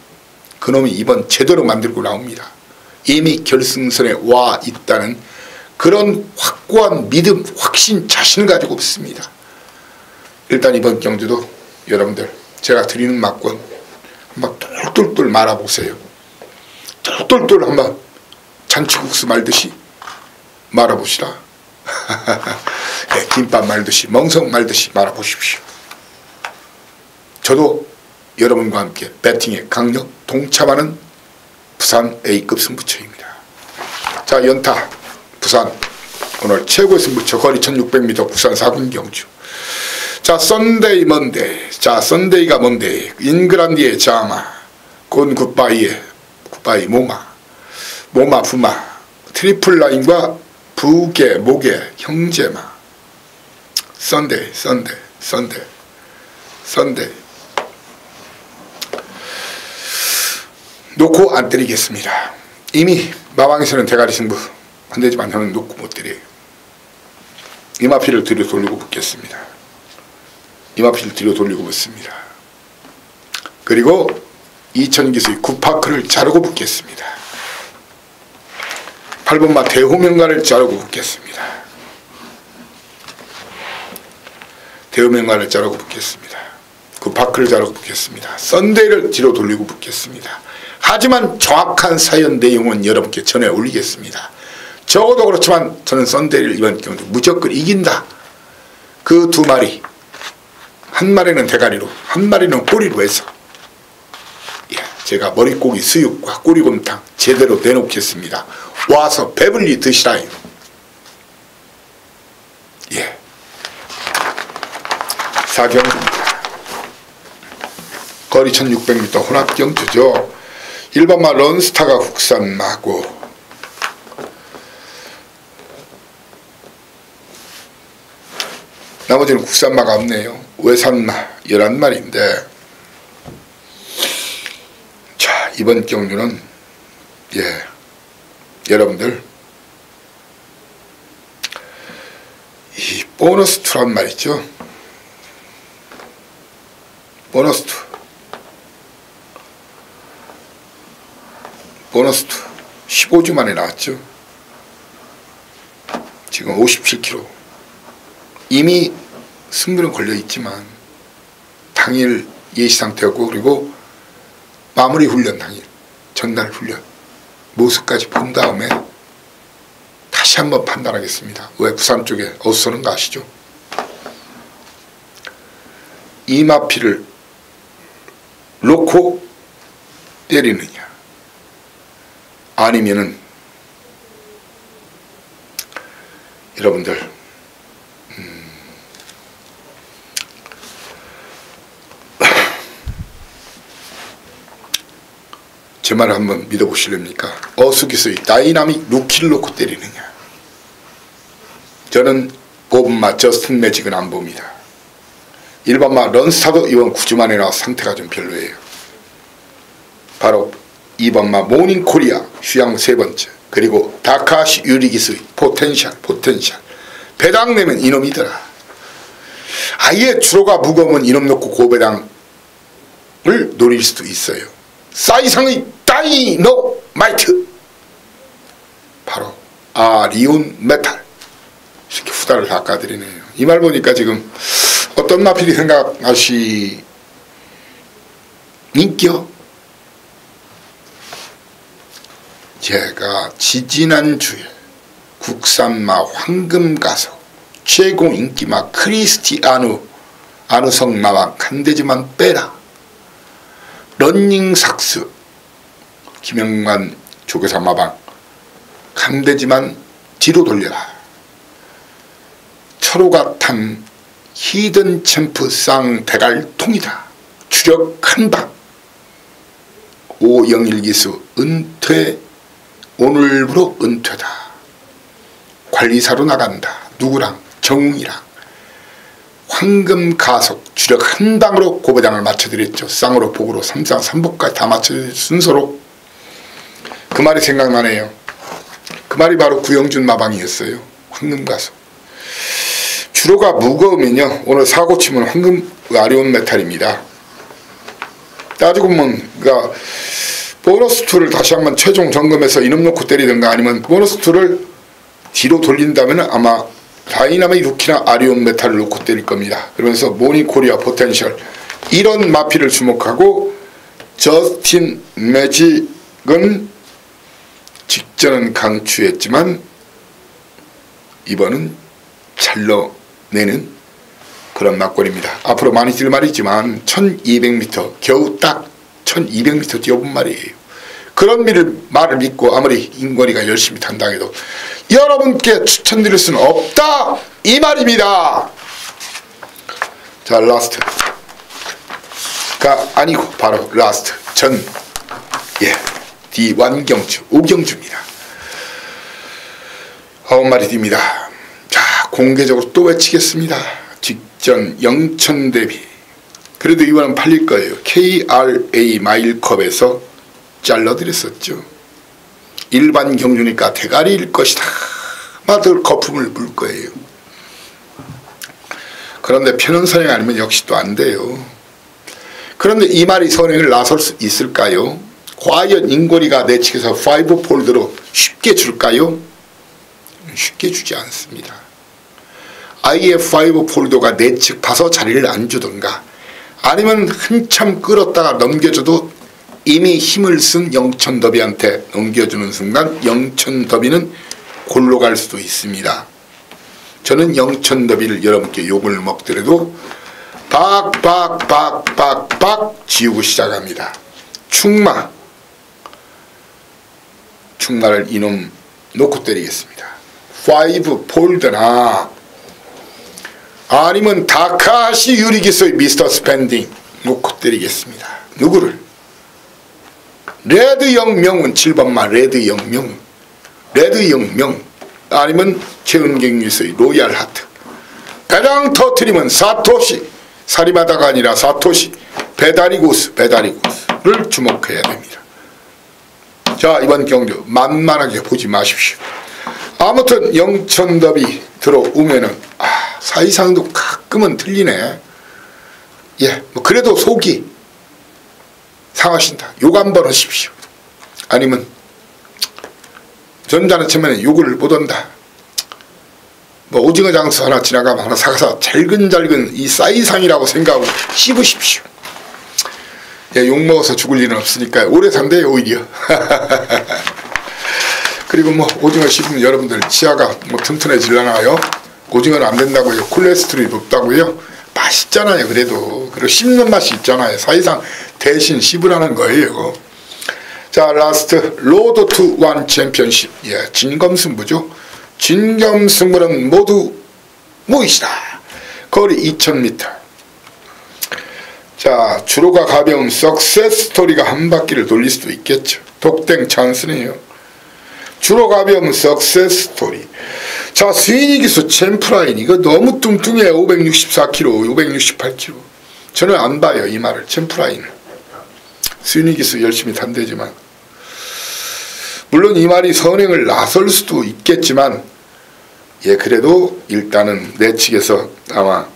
그놈이 이번 제대로 만들고 나옵니다. 이미 결승선에 와 있다는 그런 확고한 믿음, 확신, 자신을 가지고 있습니다. 일단 이번 경주도 여러분들 제가 드리는 막권 한번 똘똘똘 말아보세요. 똘똘똘 한번 잔치국수 말듯이 말아보시라. 네, 김밥 말듯이 멍석 말듯이 말아보십시오. 저도 여러분과 함께 배팅에 강력 동참하는 부산 A급 승부처입니다. 자, 연타 부산 오늘 최고의 승부처 거리 1600m 부산 4군 경주. 자, 썬데이 먼데이. 자, 썬데이가 먼데이. 인그란디의 자마, 곤 굿바이의 굿바이 모마, 모마 부마, 트리플 라인과 부계 모계 형제마. 썬데이, 썬데이, 썬데이, 썬데이. 놓고 안 때리겠습니다. 이미 마방에서는 대가리 승부 한대지만 저는 놓고 못 때려요. 이마피를 뒤로 돌리고 붙겠습니다. 이마피를 뒤로 돌리고 붙습니다. 그리고 2000기수의 구파크를 자르고 붙겠습니다. 8번마 대호명가를 자르고 붙겠습니다. 대호명가를 자르고 붙겠습니다. 구파크를 자르고 붙겠습니다. 썬데이를 뒤로 돌리고 붙겠습니다. 하지만 정확한 사연 내용은 여러분께 전해 올리겠습니다. 적어도 그렇지만 저는 썬데이를 이번 경주 무조건 이긴다. 그 두 마리, 한 마리는 대가리로 한 마리는 꼬리로 해서 제가 머릿고기 수육과 꼬리곰탕 제대로 내놓겠습니다. 와서 배불리 드시라요. 예, 사경주입니다. 거리 1600m 혼합경주죠. 1번마 런스타가 국산마고, 나머지는 국산마가 없네요. 외산마 11마리인데, 자, 이번 경주는 여러분들 이 보너스 투란 말 있죠. 보너스 투, 보너스 투 15주 만에 나왔죠. 지금 57kg. 이미 승부는 걸려있지만 당일 예시상태였고, 그리고 마무리 훈련 당일 전날 훈련 모습까지 본 다음에 다시 한번 판단하겠습니다. 왜 부산 쪽에 어수선한가 아시죠? 이마피를 놓고 때리느냐, 아니면은 여러분들 제 말을 한번 믿어보시렵니까? 어수기수의 다이나믹 루키를 놓고 때리느냐. 저는 5번마 저스틴 매직은 안 봅니다. 1번마 런스타도 이번 9주 만에 나와 상태가 좀 별로예요. 바로 2번마 모닝 코리아 휴양 3번째, 그리고 다카시 유리기수의 포텐셜. 배당 내면 이놈이더라. 아예 주로가 무거우면 이놈 놓고 고배당을 노릴 수도 있어요. 사이상의 다이노마이트, 바로 아리온 메탈. 이렇게 후다를 닦아드리네요. 이 말 보니까 지금 어떤 마필이 생각하시니까 제가 지지난주에 국산마 황금가석 최고 인기마 크리스티아누 아누성 마왕 간대지만 빼라, 런닝삭스 김영관 조교사 마방 간대지만 뒤로 돌려라, 철호가탄 히든 챔프 쌍대갈통이다, 주력 한방, 오영일기수 은퇴, 오늘부로 은퇴다, 관리사로 나간다, 누구랑 정웅이랑, 황금가석 주력 한 방으로 고배당을 맞춰드렸죠. 쌍으로 복으로 3쌍 3복까지 다 맞춰드린 순서로. 그 말이 생각나네요. 그 말이 바로 구영준 마방이었어요. 황금가석. 주로가 무거우면요, 오늘 사고 치면 황금 아리온 메탈입니다. 따지고 보면 그러니까 보너스 2를 다시 한번 최종 점검해서 이놈 놓고 때리든가, 아니면 보너스 2를 뒤로 돌린다면 아마 다이나믹 루키나 아리온 메탈을 놓고 때릴 겁니다. 그러면서 모니코리아 포텐셜 이런 마피를 주목하고 저스틴 매직은 직전은 강추했지만 이번은 잘라내는 그런 막걸리입니다. 앞으로 많이 뛸 말이지만 1200m 겨우 딱 1200m 뛰어본 말이에요. 그런 말을 믿고 아무리 인권이가 열심히 탄다해도 여러분께 추천드릴 수는 없다 이 말입니다. 자, 라스트가 아니고 바로 라스트 디완경주 오경주입니다. 9마리 뜁니다. 자, 공개적으로 또 외치겠습니다. 직전 영천 대비 그래도 이번엔 팔릴 거예요. KRA 마일컵에서 잘라드렸었죠. 일반 경주니까 대가리일 것이다. 마들 거품을 불 거예요. 그런데 편은 선행 아니면 역시 또 안 돼요. 그런데 이 말이 선행을 나설 수 있을까요? 과연 인고리가 내 측에서 5폴드로 쉽게 줄까요? 쉽게 주지 않습니다. 아예 5폴드가 내 측 봐서 자리를 안 주던가 아니면 한참 끌었다가 넘겨줘도 이미 힘을 쓴 영천더비한테 넘겨주는 순간 영천더비는 골로 갈 수도 있습니다. 저는 영천더비를 여러분께 욕을 먹더라도 박박박박박 지우고 시작합니다. 충마를 이놈 놓고 때리겠습니다. 5폴드나 아니면 다카시 유리기소의 미스터 스펜딩 놓고 때리겠습니다. 누구를? 레드 영명은 7번마 레드 영명 아니면 최은경 유소의 로얄 하트 가장 터트리면 사토시 사리마다가 아니라 사토시 배다리고스를 주목해야 됩니다. 자, 이번 경주 만만하게 보지 마십시오. 아무튼 영천더비 들어오면은 사이상도 가끔은 틀리네. 뭐 그래도 속이 상하신다. 욕 한번 하십시오. 아니면 전자는 처음에는 욕을 못한다. 뭐 오징어 장수 하나 지나가면 하나 사가서 잘근잘근 이 사이상이라고 생각하고 씹으십시오. 욕먹어서 죽을 일은 없으니까 오래 산대요 오히려. 그리고 뭐 오징어 씹으면 여러분들 치아가 뭐 튼튼해질라나요? 오징어는 안 된다고요. 콜레스테롤이 높다고요. 맛있잖아요. 그래도 그리고 씹는 맛이 있잖아요. 사이상 대신 씹으라는 거예요. 자, 라스트 로드 투 원 챔피언십. 진검승부죠. 진검승부는 모두 모이시다. 거리 2000m. 자, 주로가 가벼운 석세스 스토리가 한 바퀴를 돌릴 수도 있겠죠. 독땡 찬스네요. 주로 가벼운 석세스 스토리. 자, 스위니 기수 챔프라인 이거 너무 뚱뚱해. 564kg 568kg. 저는 안 봐요 이 말을. 챔프라인을 스위니 기수 열심히 탄대지만 물론 이 말이 선행을 나설 수도 있겠지만 그래도 일단은 내 측에서 아마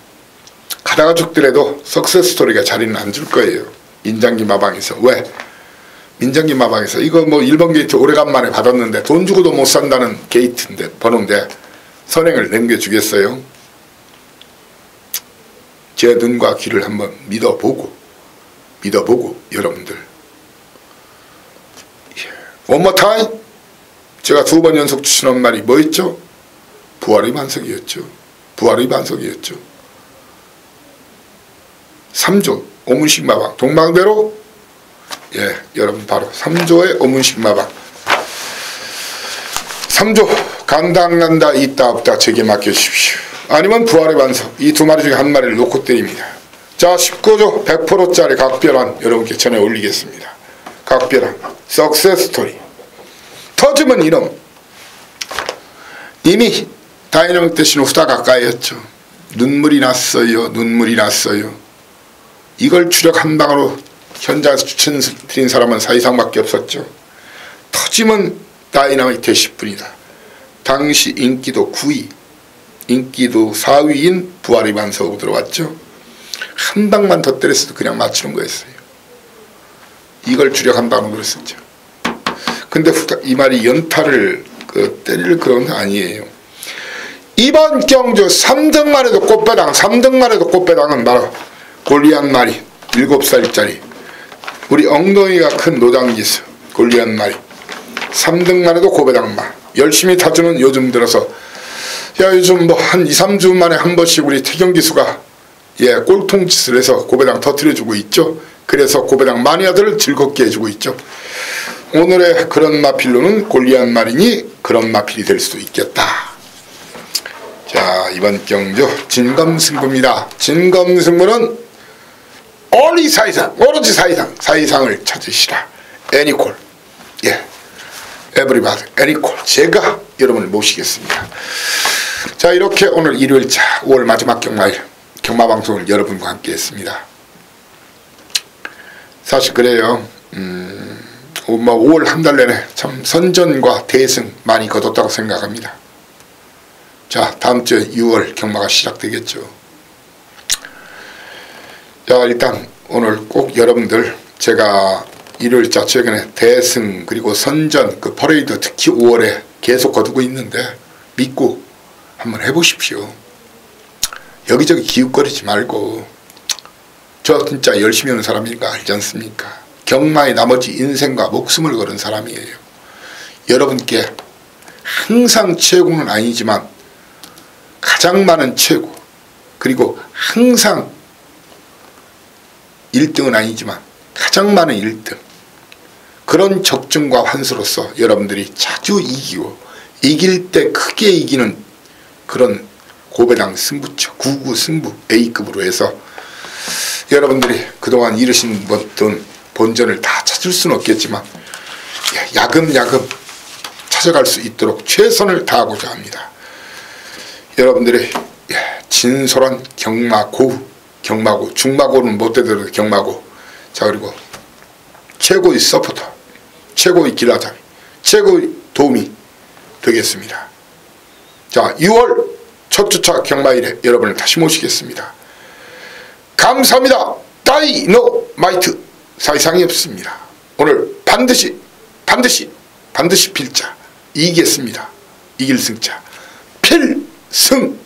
가다가 죽더라도 석세스 스토리가 자리는 안 줄 거예요. 민장기 마방에서. 왜? 민장기 마방에서 이거 뭐 1번 게이트 오래간만에 받았는데 돈 주고도 못 산다는 게이트인데 번호인데 선행을 남겨주겠어요? 제 눈과 귀를 한번 믿어보고 여러분들 one more time. 제가 2번 연속 추천한 말이 뭐였죠? 부활의 반석이었죠. 3조 오문식 마방 동방대로 여러분 바로 3조의 오문식 마방 3조 간당간다 있다 없다 제게 맡겨주십시오. 아니면 부활의 반석 이 두 마리 중에 한 마리를 놓고 때립니다. 자, 19조 100%짜리 각별한 여러분께 전해 올리겠습니다. 각별한 석세스 스토리. 터지면 이놈 이미 다이나믹 대신 후다 가까이였죠. 눈물이 났어요. 이걸 추력 한 방으로 현장에서 추천드린 사람은 사이상밖에 없었죠. 터지면 다이나믹 대시 뿐이다. 당시 인기도 9위 인기도 4위인 부활의 반석으로 들어왔죠. 한 방만 더 때렸어도 그냥 맞추는 거였어요. 이걸 주력 한 방으로 그랬었죠. 근데 이 말이 연타를 때릴 그런 거 아니에요. 이번 경주 3등만 해도 꽃배당, 3등만 해도 꽃배당은 바로 골리앗 마리 7살짜리 우리 엉덩이가 큰 노장기수 골리앗 마리 3등만 해도 고배당마 열심히 타주는 요즘 들어서 요즘 뭐 한 2-3주 만에 한 번씩 우리 태경기수가 꼴통짓을 해서 고배당 터뜨려주고 있죠. 그래서 고배당 마니아들을 즐겁게 해주고 있죠. 오늘의 그런 마필로는 골리앗 마리니 그런 마필이 될 수도 있겠다. 자, 이번 경주 진검승부입니다. 진검승부는 오로지 사이상, 사이상을 찾으시라. 애니콜, 에브리바디 애니콜, 제가 여러분을 모시겠습니다. 자, 이렇게 오늘 일요일차 5월 마지막 경마일 경마방송을 여러분과 함께 했습니다. 사실 그래요. 5월 한 달 내내 참 선전과 대승 많이 거뒀다고 생각합니다. 자, 다음 주에 6월 경마가 시작되겠죠. 자, 일단 오늘 꼭 여러분들 제가 일요일자 최근에 대승 그리고 선전 그 퍼레이드 특히 5월에 계속 거두고 있는데 믿고 한번 해보십시오. 여기저기 기웃거리지 말고 저 진짜 열심히 하는 사람이니까 알지 않습니까? 경마의 나머지 인생과 목숨을 걸은 사람이에요. 여러분께 항상 최고는 아니지만 가장 많은 최고 그리고 항상 1등은 아니지만 가장 많은 1등 그런 적중과 환수로서 여러분들이 자주 이기고 이길 때 크게 이기는 그런 고배당 승부처 9구 승부 A급으로 해서 여러분들이 그동안 잃으신 것든 본전을 다 찾을 수는 없겠지만 야금야금 찾아갈 수 있도록 최선을 다하고자 합니다. 여러분들의 진솔한 경마고, 중마고는 못되더라도 경마고, 자 그리고 최고의 서포터, 최고의 길라잡이, 최고의 도움이 되겠습니다. 자, 6월 첫 주차 경마일에 여러분을 다시 모시겠습니다. 감사합니다. 다이노마이트 사이상이 없습니다. 오늘 반드시 필자 이기겠습니다. 이길 승자 필승